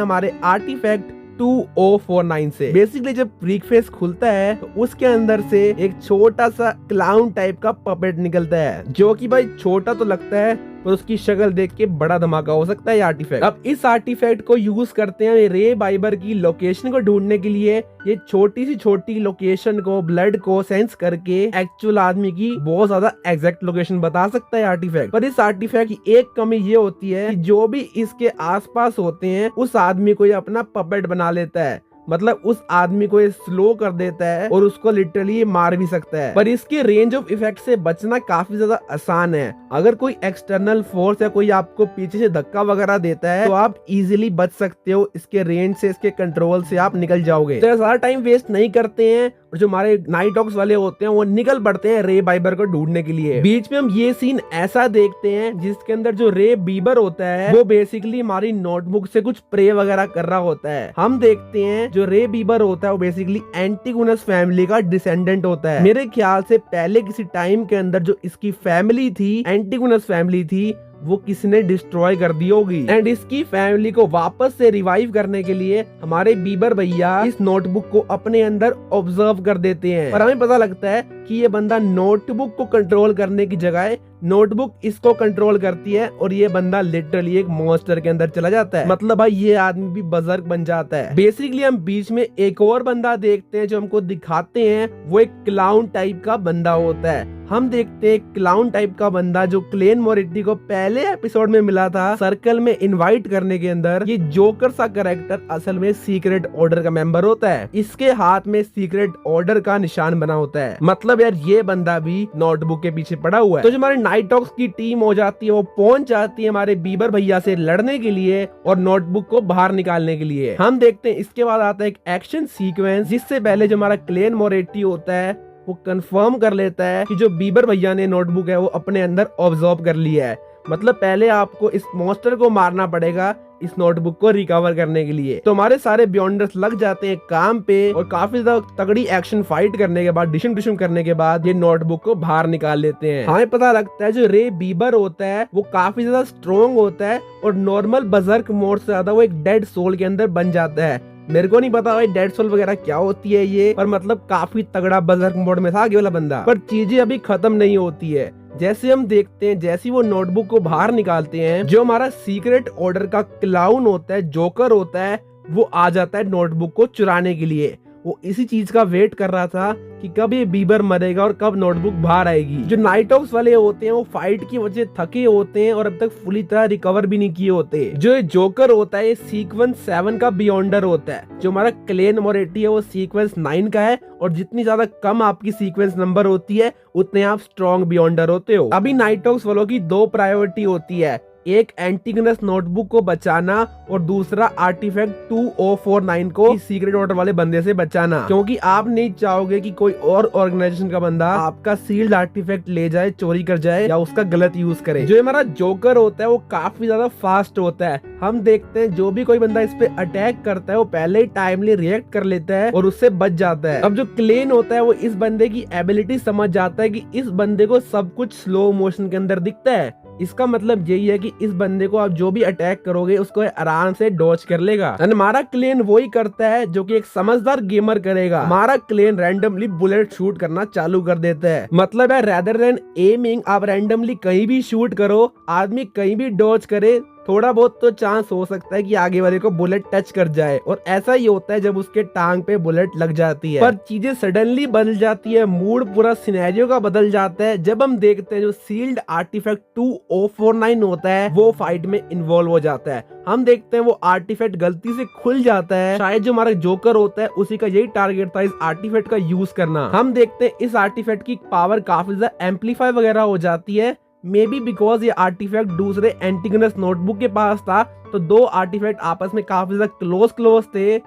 हमारे आर्टिफैक्ट 2049 से। बेसिकली जब ब्रीक फेस खुलता है तो उसके अंदर से एक छोटा सा क्लाउन टाइप का पपेट निकलता है, जो कि भाई छोटा तो लगता है पर उसकी शक्ल देख के बड़ा धमाका हो सकता है आर्टिफैक्ट। अब इस आर्टिफैक्ट को यूज करते हैं रे बाइबर की लोकेशन को ढूंढने के लिए। ये छोटी सी छोटी लोकेशन को, ब्लड को सेंस करके एक्चुअल आदमी की बहुत ज्यादा एग्जैक्ट लोकेशन बता सकता है आर्टिफैक्ट। पर इस आर्टिफैक्ट की एक कमी ये होती है कि जो भी इसके आसपास होते हैं उस आदमी को ये अपना पपेट बना लेता है, मतलब उस आदमी को ये स्लो कर देता है और उसको लिटरली मार भी सकता है। पर इसके रेंज ऑफ इफेक्ट से बचना काफी ज्यादा आसान है। अगर कोई एक्सटर्नल फोर्स या कोई आपको पीछे से धक्का वगैरह देता है तो आप इजीली बच सकते हो इसके रेंज से, इसके कंट्रोल से आप निकल जाओगे। तो ज्यादा टाइम वेस्ट नहीं करते हैं और जो हमारे नाइट हॉक्स वाले होते हैं वो निकल पड़ते हैं रे बाइबर को ढूंढने के लिए। बीच में हम ये सीन ऐसा देखते हैं जिसके अंदर जो रे बीबर होता है वो बेसिकली हमारी नोटबुक से कुछ प्रे वगैरह कर रहा होता है। हम देखते हैं जो रे बीबर होता है वो बेसिकली एंटिगोनस फैमिली का डिसेंडेंट होता है। मेरे ख्याल से पहले किसी टाइम के अंदर जो इसकी फैमिली थी, एंटिगोनस फैमिली थी, वो किसी ने डिस्ट्रॉय कर दी होगी। एंड इसकी फैमिली को वापस से रिवाइव करने के लिए हमारे बीबर भैया इस नोटबुक को अपने अंदर ऑब्जर्व कर देते हैं। पर हमें पता लगता है कि ये बंदा नोटबुक को कंट्रोल करने की जगह नोटबुक इसको कंट्रोल करती है और ये बंदा लिटरली एक मॉन्स्टर के अंदर चला जाता है। मतलब भाई ये आदमी भी बजर्क बन जाता है। बेसिकली हम बीच में एक और बंदा देखते हैं जो हमको दिखाते हैं, वो एक क्लाउन टाइप का बंदा होता है। हम देखते हैं क्लाउन टाइप का बंदा जो क्लेन मोरेटी को पहले एपिसोड में मिला था सर्कल में इनवाइट करने के अंदर, ये जोकर सा कैरेक्टर असल में सीक्रेट ऑर्डर का मेंबर होता है। इसके हाथ में सीक्रेट ऑर्डर का निशान बना होता है। मतलब यार ये बंदा भी नोटबुक के पीछे पड़ा हुआ है। तो जो हमारे नाइट हॉक्स की टीम हो जाती है वो पहुंच जाती है हमारे बीबर भैया से लड़ने के लिए और नोटबुक को बाहर निकालने के लिए। हम देखते हैं इसके बाद आता है एक एक्शन सीक्वेंस, जिससे पहले जो हमारा क्लेन मोरेटी होता है वो कंफर्म कर लेता है कि जो बीबर भैया ने नोटबुक है वो अपने अंदर ऑब्जर्व कर लिया है। मतलब पहले आपको इस मॉन्स्टर को मारना पड़ेगा इस नोटबुक को रिकवर करने के लिए। तो हमारे सारे बियॉन्डर्स लग जाते हैं काम पे और काफी ज्यादा तगड़ी एक्शन फाइट करने के बाद, डिशम करने के बाद ये नोटबुक को बाहर निकाल लेते हैं। हमें पता लगता है जो रे बीबर होता है वो काफी ज्यादा स्ट्रॉन्ग होता है और नॉर्मल बजर्क मोड से ज्यादा वो एक डेड सोल के अंदर बन जाता है। मेरे को नहीं पता भाई डेड सोल वगैरह क्या होती है ये, पर मतलब काफी तगड़ा बजर्क मोड में था ये वाला बंदा। पर चीजें अभी खत्म नहीं होती है। जैसे हम देखते हैं जैसे वो नोटबुक को बाहर निकालते हैं, जो हमारा सीक्रेट ऑर्डर का क्लाउन होता है, जोकर होता है, वो आ जाता है नोटबुक को चुराने के लिए। वो इसी चीज का वेट कर रहा था कि कब ये बीबर मरेगा और कब नोटबुक बाहर आएगी। जो नाइट हॉक्स वाले होते हैं वो फाइट की वजह थके होते हैं और अब तक फुली तरह रिकवर भी नहीं किए होते। जो ये जोकर होता है ये सीक्वेंस 7 का बियॉन्डर होता है। जो हमारा क्लेन मोरेटी है वो सीक्वेंस 9 का है और जितनी ज्यादा कम आपकी सीक्वेंस नंबर होती है उतने आप स्ट्रॉन्ग बियॉन्डर होते हो। अभी नाइट हॉक्स वालों की 2 प्रायोरिटी होती है, एक एंटिगोनस नोटबुक को बचाना और दूसरा आर्टिफैक्ट 2049 को सीक्रेट ऑर्डर वाले बंदे से बचाना, क्योंकि आप नहीं चाहोगे कि कोई और ऑर्गेनाइजेशन का बंदा आपका सील्ड आर्टिफैक्ट ले जाए, चोरी कर जाए या उसका गलत यूज करे। जो हमारा जोकर होता है वो काफी ज्यादा फास्ट होता है। हम देखते हैं जो भी कोई बंदा इस पे अटैक करता है वो पहले ही टाइमली रिएक्ट कर लेता है और उससे बच जाता है। अब जो क्लेन होता है वो इस बंदे की एबिलिटी समझ जाता है कि इस बंदे को सब कुछ स्लो मोशन के अंदर दिखता है। इसका मतलब यही है कि इस बंदे को आप जो भी अटैक करोगे उसको आराम से डॉज कर लेगा। हमारा क्लेन वही करता है जो कि एक समझदार गेमर करेगा। हमारा क्लेन रैंडमली बुलेट शूट करना चालू कर देता है। मतलब है रेदर देन एमिंग आप रैंडमली कहीं भी शूट करो, आदमी कहीं भी डॉज करे, थोड़ा बहुत तो चांस हो सकता है कि आगे वाले को बुलेट टच कर जाए। और ऐसा ही होता है जब उसके टांग पे बुलेट लग जाती है। पर चीजें सडनली बदल जाती है, मूड पूरा सिनेरियो का बदल जाता है जब हम देखते हैं जो सील्ड आर्टिफैक्ट 2049 होता है वो फाइट में इन्वॉल्व हो जाता है। हम देखते हैं वो आर्टिफैक्ट गलती से खुल जाता है। शायद जो हमारा जोकर होता है उसी का यही टारगेट था, इस आर्टिफैक्ट का यूज करना। हम देखते हैं इस आर्टिफैक्ट की पावर काफी ज्यादा एम्पलीफाई वगैरह हो जाती है मे बी बिकॉज ये आर्टिफैक्ट दूसरे एंटिगोनस नोटबुक के पास था, तो दो आर्टिफैक्ट आपस में काफी ज्यादा क्लोज थे,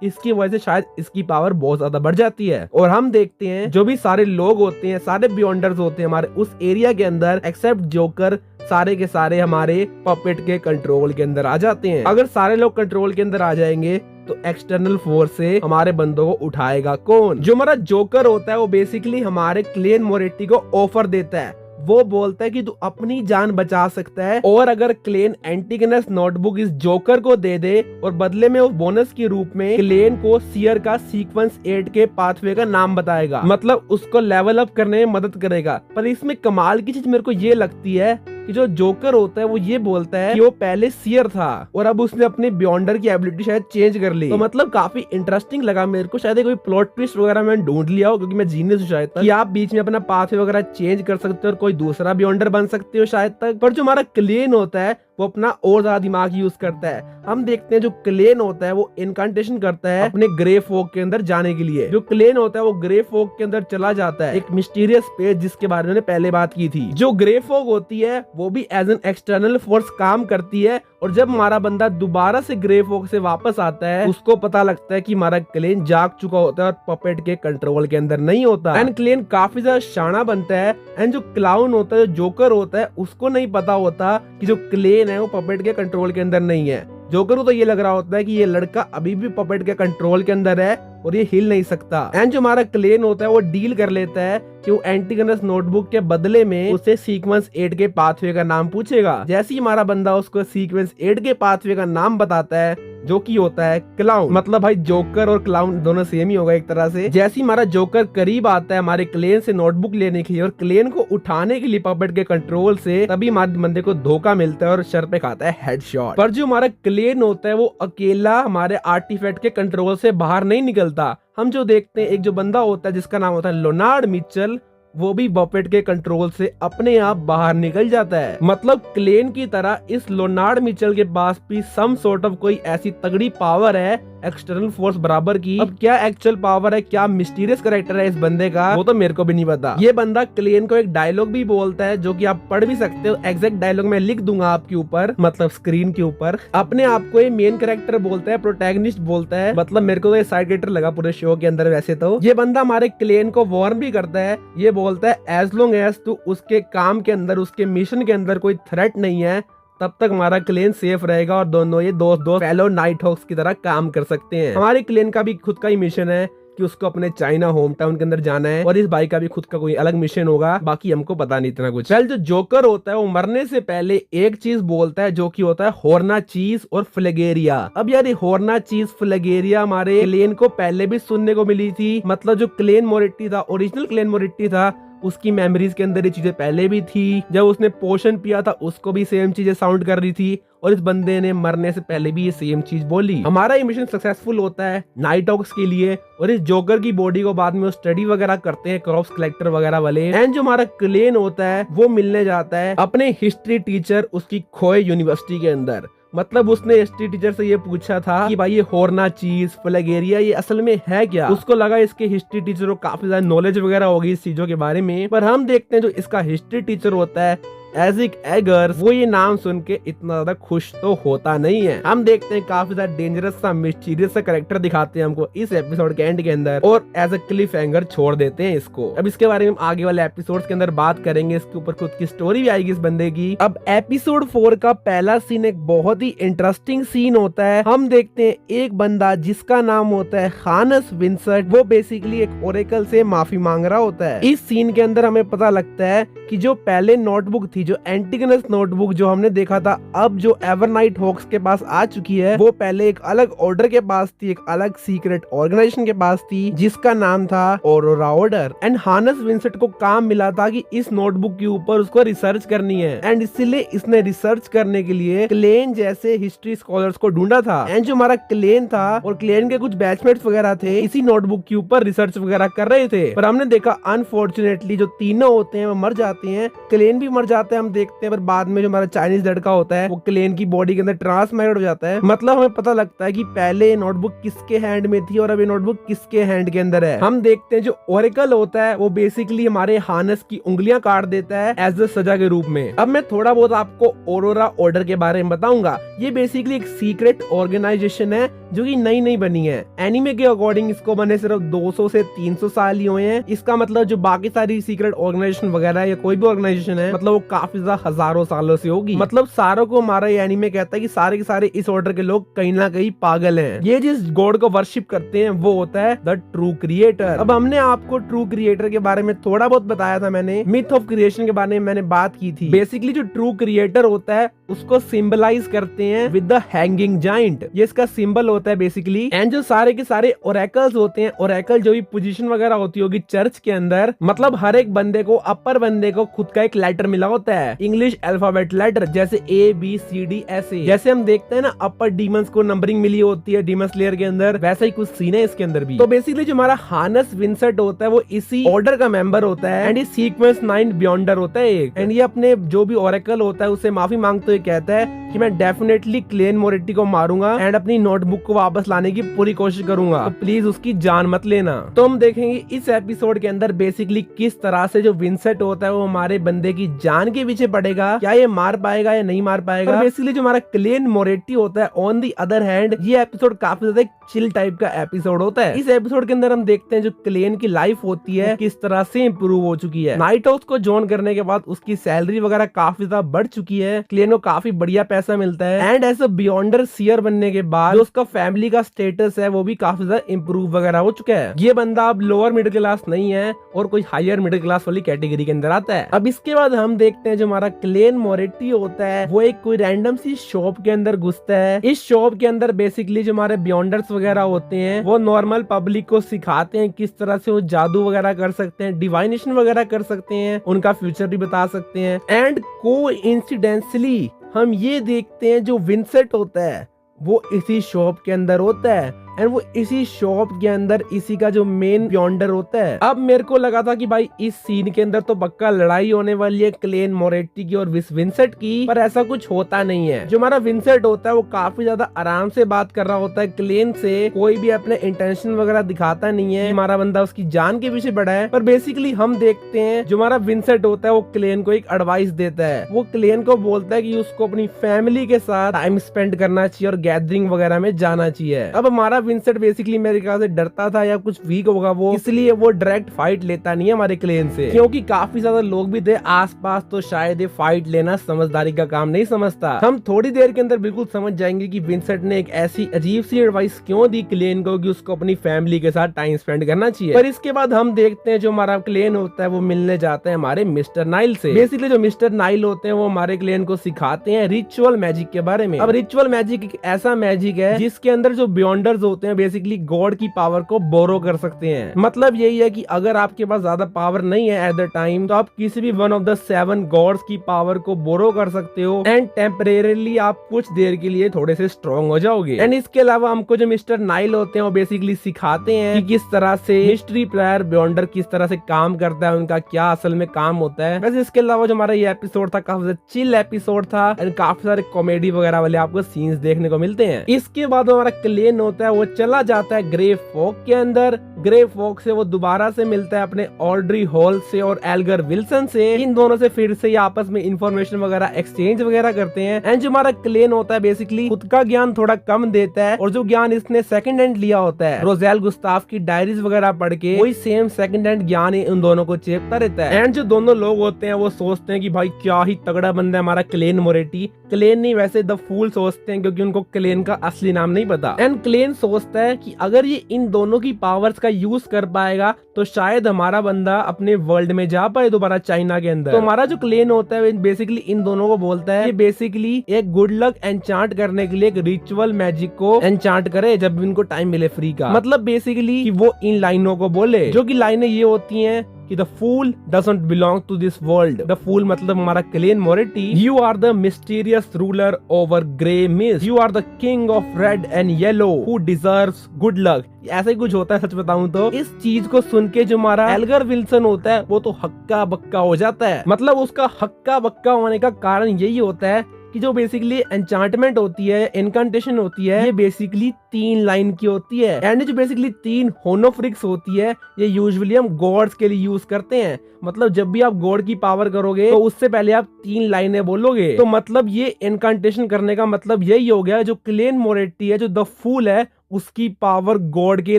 इसकी वजह से शायद इसकी पावर बहुत ज्यादा बढ़ जाती है। और हम देखते हैं जो भी सारे लोग होते हैं, सारे बियॉन्डर्स होते हैं हमारे उस एरिया के अंदर, एक्सेप्ट जोकर, सारे के सारे हमारे पपेट के कंट्रोल के अंदर आ जाते हैं। अगर सारे लोग कंट्रोल के अंदर आ जाएंगे तो एक्सटर्नल फोर्स से हमारे बंदों को उठाएगा कौन? जो हमारा जोकर होता है वो बेसिकली हमारे क्लेन मोरेटी को ऑफर देता है। वो बोलता है कि तू अपनी जान बचा सकता है, और अगर क्लेन एंटिगोनस नोटबुक इस जोकर को दे दे और बदले में उस बोनस के रूप में क्लेन को सियर का सीक्वेंस 8 के पाथवे का नाम बताएगा, मतलब उसको लेवल अप करने में मदद करेगा। पर इसमें कमाल की चीज मेरे को ये लगती है कि जो जोकर होता है वो ये बोलता है कि वो पहले सियर था और अब उसने अपने बियॉन्डर की एबिलिटी शायद चेंज कर ली। तो मतलब काफी इंटरेस्टिंग लगा मेरे को। शायद कोई प्लॉट ट्विस्ट वगैरह मैंने ढूंढ लिया हो, क्योंकि मैं जीनियस हूं शायद तक कि आप बीच में अपना पाथवे वगैरह चेंज कर सकते हो और कोई दूसरा बियॉन्डर बन सकते हो शायद तक। पर जो हमारा क्लेन होता है वो अपना और ज्यादा दिमाग यूज करता है। हम देखते हैं जो क्लेन होता है वो इनकांटेशन करता है अपने ग्रे फोक के अंदर जाने के लिए। जो क्लेन होता है वो ग्रे फोक के अंदर चला जाता है, एक मिस्टीरियस स्पेस जिसके बारे में पहले बात की थी। जो ग्रे फोक होती है वो भी एज एन एक्सटर्नल फोर्स काम करती है, और जब हमारा बंदा दोबारा से ग्रे फोक से वापस आता है उसको पता लगता है कि हमारा क्लेन जाग चुका होता है और पपेट के कंट्रोल के अंदर नहीं होता। एंड क्लेन काफी ज्यादा शाना बनता है। एंड जो क्लाउन होता है, जो जोकर होता है, उसको नहीं पता होता कि जो क्लेन है वो पपेट के कंट्रोल के अंदर नहीं है। जोकर को तो ये लग रहा होता है कि ये लड़का अभी भी पपेट के कंट्रोल के अंदर है और ये हिल नहीं सकता। एंड जो हमारा क्लेन होता है वो डील कर लेता है कि वो एंटिगोनस नोटबुक के बदले में उससे सीक्वेंस 8 के पाथवे का नाम पूछेगा। जैसे ही हमारा बंदा उसको सीक्वेंस 8 के पाथवे का नाम बताता है, जो कि होता है क्लाउन, मतलब भाई जोकर और क्लाउन दोनों सेम ही होगा एक तरह से। जैसे ही हमारा जोकर करीब आता है हमारे क्लेन से नोटबुक लेने के लिए और क्लेन को उठाने के लिए पपेट के कंट्रोल से, तभी हमारे बंदे को धोखा मिलता है और सर पे खाता है हेडशॉट। पर जो हमारा क्लेन होता है वो अकेला हमारे आर्टिफैक्ट के कंट्रोल से बाहर नहीं निकलता। हम जो देखते हैं एक जो बंदा होता है जिसका नाम होता है लोनार्ड मिचेल, वो भी बपेट के कंट्रोल से अपने आप बाहर निकल जाता है। मतलब क्लेन की तरह इस लोनार्ड मिचेल के पास भी सम सॉर्ट ऑफ कोई ऐसी तगड़ी पावर है एक्सटर्नल फोर्स बराबर की। अब क्या एक्चुअल पावर है, क्या मिस्टीरियस कैरेक्टर है इस बंदे का, वो तो मेरे को भी नहीं पता। ये बंदा क्लेन को एक डायलॉग भी बोलता है जो कि आप पढ़ भी सकते हो। एग्जैक्ट डायलॉग मैं लिख दूंगा आपके ऊपर, मतलब स्क्रीन के ऊपर। अपने आप को ये मेन कैरेक्टर बोलता है, प्रोटैगनिस्ट बोलता है, मतलब मेरे को तो ये साइड कैरेक्टर लगा पूरे शो के अंदर। वैसे तो ये बंदा हमारे क्लेन को वार्न भी करता है, ये बोलता है एज लॉन्ग एज तू उसके काम के अंदर, उसके मिशन के अंदर कोई थ्रेट नहीं है, तब तक हमारा क्लेन सेफ रहेगा और दोनों ये दोस्त फेलो नाइट हॉक्स की तरह काम कर सकते हैं। हमारे क्लेन का भी खुद का ही मिशन है कि उसको अपने चाइना होम टाउन के अंदर जाना है, और इस भाई का भी खुद का कोई अलग मिशन होगा, बाकी हमको पता नहीं इतना कुछ। जो जोकर होता है वो मरने से पहले एक चीज बोलता है जो कि होता है होर्ना चीज और फ्लेगेरिया। अब यार ये होर्ना चीज फ्लेगेरिया हमारे क्लेन को पहले भी सुनने को मिली थी, मतलब जो क्लेन मोरेटी था, ओरिजिनल क्लेन मोरेटी था, उसकी मेमोरीज के अंदर ये चीजें पहले भी थी। जब उसने पोशन पिया था उसको भी सेम चीजें साउंड कर रही थी, और इस बंदे ने मरने से पहले भी ये सेम चीज बोली। हमारा ये मिशन सक्सेसफुल होता है नाइट हॉक्स के लिए, और इस जोकर की बॉडी को बाद में वो स्टडी वगैरह करते हैं क्रॉप्स कलेक्टर वगैरह वाले। एंड जो हमारा क्लेन होता है वो मिलने जाता है अपने हिस्ट्री टीचर उसकी खोए यूनिवर्सिटी के अंदर। मतलब उसने हिस्ट्री टीचर से ये पूछा था कि भाई ये होर्ना चीज फ्लेगेरिया ये असल में है क्या। उसको लगा इसके हिस्ट्री टीचर को काफी ज्यादा नॉलेज वगैरह होगी इस चीजों के बारे में। पर हम देखते हैं जो इसका हिस्ट्री टीचर होता है एजिक एगर्स, वो ये नाम सुन के इतना ज्यादा खुश तो होता नहीं है। हम देखते हैं काफी ज्यादा डेंजरस सा मिस्टीरियस सा कैरेक्टर दिखाते हैं हमको इस एपिसोड के एंड के अंदर, और एज अ क्लिफ हैंगर छोड़ देते हैं इसको। अब इसके बारे में हम आगे वाले एपिसोड्स के अंदर बात करेंगे, इसके ऊपर खुद की स्टोरी भी आएगी इस बंदे की। अब एपिसोड 4 का पहला सीन एक बहुत ही इंटरेस्टिंग सीन होता है। हम देखते हैं एक बंदा जिसका नाम होता है हानस विंसेंट, वो बेसिकली एक ओरेकल से माफी मांग रहा होता है। इस सीन के अंदर हमें पता लगता है कि जो पहले नोटबुक थी, जो एंटिगोनस नोटबुक जो हमने देखा था, अब जो एवरनाइट हॉक्स के पास आ चुकी है, वो पहले एक अलग ऑर्डर के पास थी, एक अलग सीक्रेट ऑर्गेनाइजेशन के पास थी जिसका नाम था ऑरोरा ऑर्डर। एंड हानस विंसेंट को काम मिला था कि इस नोटबुक के ऊपर उसको रिसर्च करनी है, एंड इसीलिए इसने रिसर्च करने के लिए क्लेन जैसे हिस्ट्री स्कॉलर्स को ढूंढा था। एंड जो हमारा क्लेन था और क्लेन के कुछ बैचमेट्स वगैरह थे इसी नोटबुक के ऊपर रिसर्च वगैरह कर रहे थे। पर हमने देखा अनफॉर्चुनेटली जो तीनों होते हैं वो मर जाते हैं, क्लेन भी मर जाता होता है हम देखते हैं, पर बाद में जो हमारा चाइनीज लड़का होता है वो क्लेन की बॉडी के अंदर ट्रांसमेटेड हो जाता है। मतलब हमें पता लगता है कि पहले ये नोटबुक किसके हैंड में थी और अब ये नोटबुक किसके हैंड के अंदर है। हम देखते हैं जो ओरेकल होता है वो बेसिकली हमारे हानस की उंगलियां काट देता है एज अ सजा के रूप में। अब मैं थोड़ा बहुत आपको ऑरोरा ऑर्डर के बारे में बताऊंगा। ये बेसिकली एक सीक्रेट ऑर्गेनाइजेशन है जो कि नई बनी है। एनीमे के अकॉर्डिंग इसको बने सिर्फ 200 से 300 साल ही हुए हैं। इसका मतलब जो बाकी सारी सीक्रेट ऑर्गेनाइजेशन वगैरह या कोई भी ऑर्गेनाइजेशन है मतलब वो काफी ज्यादा हजारों सालों से होगी। मतलब सारों को हमारा ये एनीमे कहता है कि सारे के सारे इस ऑर्डर के लोग कहीं ना कहीं पागल हैं। ये जिस गॉड को वर्शिप करते हैं वो होता है द ट्रू क्रिएटर। अब हमने आपको ट्रू क्रिएटर के बारे में थोड़ा बहुत बताया था, मैंने मिथ ऑफ क्रिएशन के बारे में मैंने बात की थी। बेसिकली जो ट्रू क्रिएटर होता है उसको सिंबलाइज करते हैं विद द हैंगिंग जाइंट, ये इसका सिंबल होता है बेसिकली। एंड जो सारे के सारे ओरेकल्स होते हैं, ओरेकल जो भी पोजीशन वगैरह होती होगी चर्च के अंदर, मतलब हर एक बंदे को, अपर बंदे को खुद का एक लेटर मिला होता है, इंग्लिश अल्फाबेट लेटर, जैसे ABCD जैसे हम देखते हैं ना अपर डीमंस को नंबरिंग मिली होती है डीमन स्लेयर के अंदर, वैसा ही कुछ सीन है इसके अंदर भी। तो बेसिकली जो हमारा हानस विंसेंट होता है वो इसी ऑर्डर का मेंबर होता है एंड ये सीक्वेंस 9 बियॉन्डर होता है एक। एंड ये अपने जो भी ओरेकल होता है उससे माफी मांगते हुए कहता है कि मैं डेफिनेटली क्लेन मोरेटी को मारूंगा एंड अपनी नोटबुक को वापस लाने की पूरी कोशिश करूंगा, तो प्लीज उसकी जान मत लेना। तो हम देखेंगे इस एपिसोड के अंदर बेसिकली किस तरह से जो विंसेंट होता है वो हमारे बंदे की जान के पीछे पड़ेगा, क्या ये मार पाएगा या नहीं मार पाएगा। बेसिकली जो हमारा क्लेन मोरेटी होता है ऑन दी अदर हैंड, ये एपिसोड काफी ज्यादा चिल टाइप का एपिसोड होता है। इस एपिसोड के अंदर हम देखते हैं जो क्लेन की लाइफ होती है किस तरह से इम्प्रूव हो चुकी है। नाइट हाउस को ज्वाइन करने के बाद उसकी सैलरी वगैरह काफी ज्यादा बढ़ चुकी है, क्लेन को काफी बढ़िया पैसा मिलता है and as a Beyonder Seer बनने के बाद जो उसका फैमिली का स्टेटस है वो भी काफी ज्यादा इम्प्रूव वगैरह हो चुका है। ये बंदा अब लोअर मिडिल क्लास नहीं है और कोई हायर मिडिल क्लास वाली कैटेगरी के अंदर आता है। अब इसके बाद हम देखते हैं जो हमारा क्लेन मोरेटी होता है वो एक कोई रैंडम सी शॉप के अंदर घुसता है। इस शॉप के अंदर बेसिकली जो हमारे बियॉन्डर्स वगैरह होते हैं वो नॉर्मल पब्लिक को सिखाते हैं किस तरह से वो जादू वगैरह कर सकते हैं, डिवाइनेशन वगैरह कर सकते हैं, उनका फ्यूचर भी बता सकते हैं। एंड कोइंसिडेंटली हम ये देखते हैं जो विंसेंट होता है वो इसी शॉप के अंदर होता है एंड वो इसी शॉप के अंदर इसी का जो मेन बियॉन्डर होता है। अब मेरे को लगा था कि भाई इस सीन के अंदर तो पक्का लड़ाई होने वाली है क्लेन मोरेटी की और विंसेंट की, पर ऐसा कुछ होता नहीं है। जो हमारा विंसेंट होता है वो काफी ज्यादा आराम से बात कर रहा होता है क्लेन से, कोई भी अपने इंटेंशन वगैरह दिखाता नहीं है हमारा बंदा उसकी जान के पीछे पड़ा है। पर बेसिकली हम देखते हैं जो हमारा विंसेंट होता है वो क्लेन को एक एडवाइस देता है। वो क्लेन को बोलता है कि उसको अपनी फैमिली के साथ टाइम स्पेंड करना चाहिए और गैदरिंग वगैरह में जाना चाहिए। अब हमारा विंसेंट बेसिकली मेरे ख्याल से डरता था या कुछ वीक होगा वो, इसलिए वो डायरेक्ट फाइट लेता नहीं है हमारे क्लेन से, क्योंकि काफी ज्यादा लोग भी थे आसपास, तो शायद ये फाइट लेना समझदारी का काम नहीं समझता। हम थोड़ी देर के अंदर बिल्कुल समझ जाएंगे कि विंसेंट ने एक ऐसी अजीब सी एडवाइस क्यों दी क्लेन को कि उसको अपनी फैमिली के साथ टाइम स्पेंड करना चाहिए। पर इसके बाद हम देखते हैं जो हमारा क्लेन होता है वो मिलने जाता है हमारे मिस्टर नाइल से। बेसिकली जो मिस्टर नाइल होते हैं वो हमारे क्लेन को सिखाते हैं रिचुअल मैजिक के बारे में। अब रिचुअल मैजिक एक ऐसा मैजिक है जिसके अंदर जो बियॉन्डर्स होते हैं बेसिकली गॉड की पावर को बोरो कर सकते हैं। मतलब यही है कि अगर आपके पास ज्यादा पावर नहीं है एट द टाइम तो आप किसी भी वन ऑफ द 7 गॉड्स की पावर को बोरो कर सकते हो एंड टेम्परेरीली आप कुछ देर के लिए थोड़े से स्ट्रॉन्ग हो जाओगे। एंड इसके अलावा हमको जो मिस्टर नाइल होते हैं वो बेसिकली सिखाते हैं कि किस तरह से मिस्ट्री प्लेयर बियॉन्डर किस तरह से काम करता है, उनका क्या असल में काम होता है। वैसे इसके अलावा जो हमारा ये एपिसोड था काफी चिल एपिसोड था एंड काफी सारे कॉमेडी वगैरह वाले आपको सीन्स देखने को मिलते हैं। इसके बाद हमारा क्लेन होता है वो चला जाता है ग्रे फॉग के अंदर। ग्रे फॉग से वो दोबारा से मिलता है अपने ऑड्री हॉल से और एल्गर विल्सन से। इन दोनों से फिर से आपस में इंफॉर्मेशन वगैरह एक्सचेंज वगैरह करते हैं। एंड जो हमारा क्लेन होता है बेसिकली खुद का ज्ञान थोड़ा कम देता है और जो ज्ञान इसने सेकंड हैंड लिया होता है रोजेल गुस्ताफ की डायरीज वगैरह पढ़ के वही सेम सेकंड हैंड ज्ञान इन दोनों को चेपता रहता है। एंड जो दोनों लोग होते हैं वो सोचते हैं कि भाई क्या ही तगड़ा बंदा है हमारा क्लेन मोरेटी। क्लेन नहीं, वैसे द फूल सोचते हैं क्योंकि उनको क्लेन का असली नाम नहीं पता। एंड क्लेन सोचता है कि अगर ये इन दोनों की पावर्स का यूज कर पाएगा तो शायद हमारा बंदा अपने वर्ल्ड में जा पाए दोबारा चाइना के अंदर। तो हमारा जो क्लेन होता है बेसिकली इन दोनों को बोलता है ये बेसिकली एक गुड लक एनचांट करने के लिए एक रिचुअल मैजिक को एनचांट करे जब इनको टाइम मिले फ्री का। मतलब बेसिकली कि वो इन लाइनों को बोले, जो कि लाइनें ये होती हैं कि the fool doesn't belong to this world. The fool मतलब हमारा Klein Moretti. You are the mysterious ruler over grey mist. You are the king of red and yellow who deserves good luck. ऐसा ही कुछ होता है। सच बताऊं तो इस चीज को सुन के जो हमारा एल्गर विल्सन होता है वो तो हक्का बक्का हो जाता है। मतलब उसका हक्का बक्का होने का कारण यही होता है कि जो बेसिकली एन्चांटमेंट होती है, इनकांटेशन होती है, ये बेसिकली 3 लाइन की होती है। एंड जो बेसिकली 3 होनोफ्रिक्स होती है ये यूजुअली हम गॉड्स के लिए यूज करते हैं। मतलब जब भी आप गॉड की पावर करोगे तो उससे पहले आप 3 लाइनें बोलोगे। तो मतलब ये इनकांटेशन करने का मतलब यही हो गया, जो क्लेन मोरेटी है, जो द फूल है, उसकी पावर गॉड के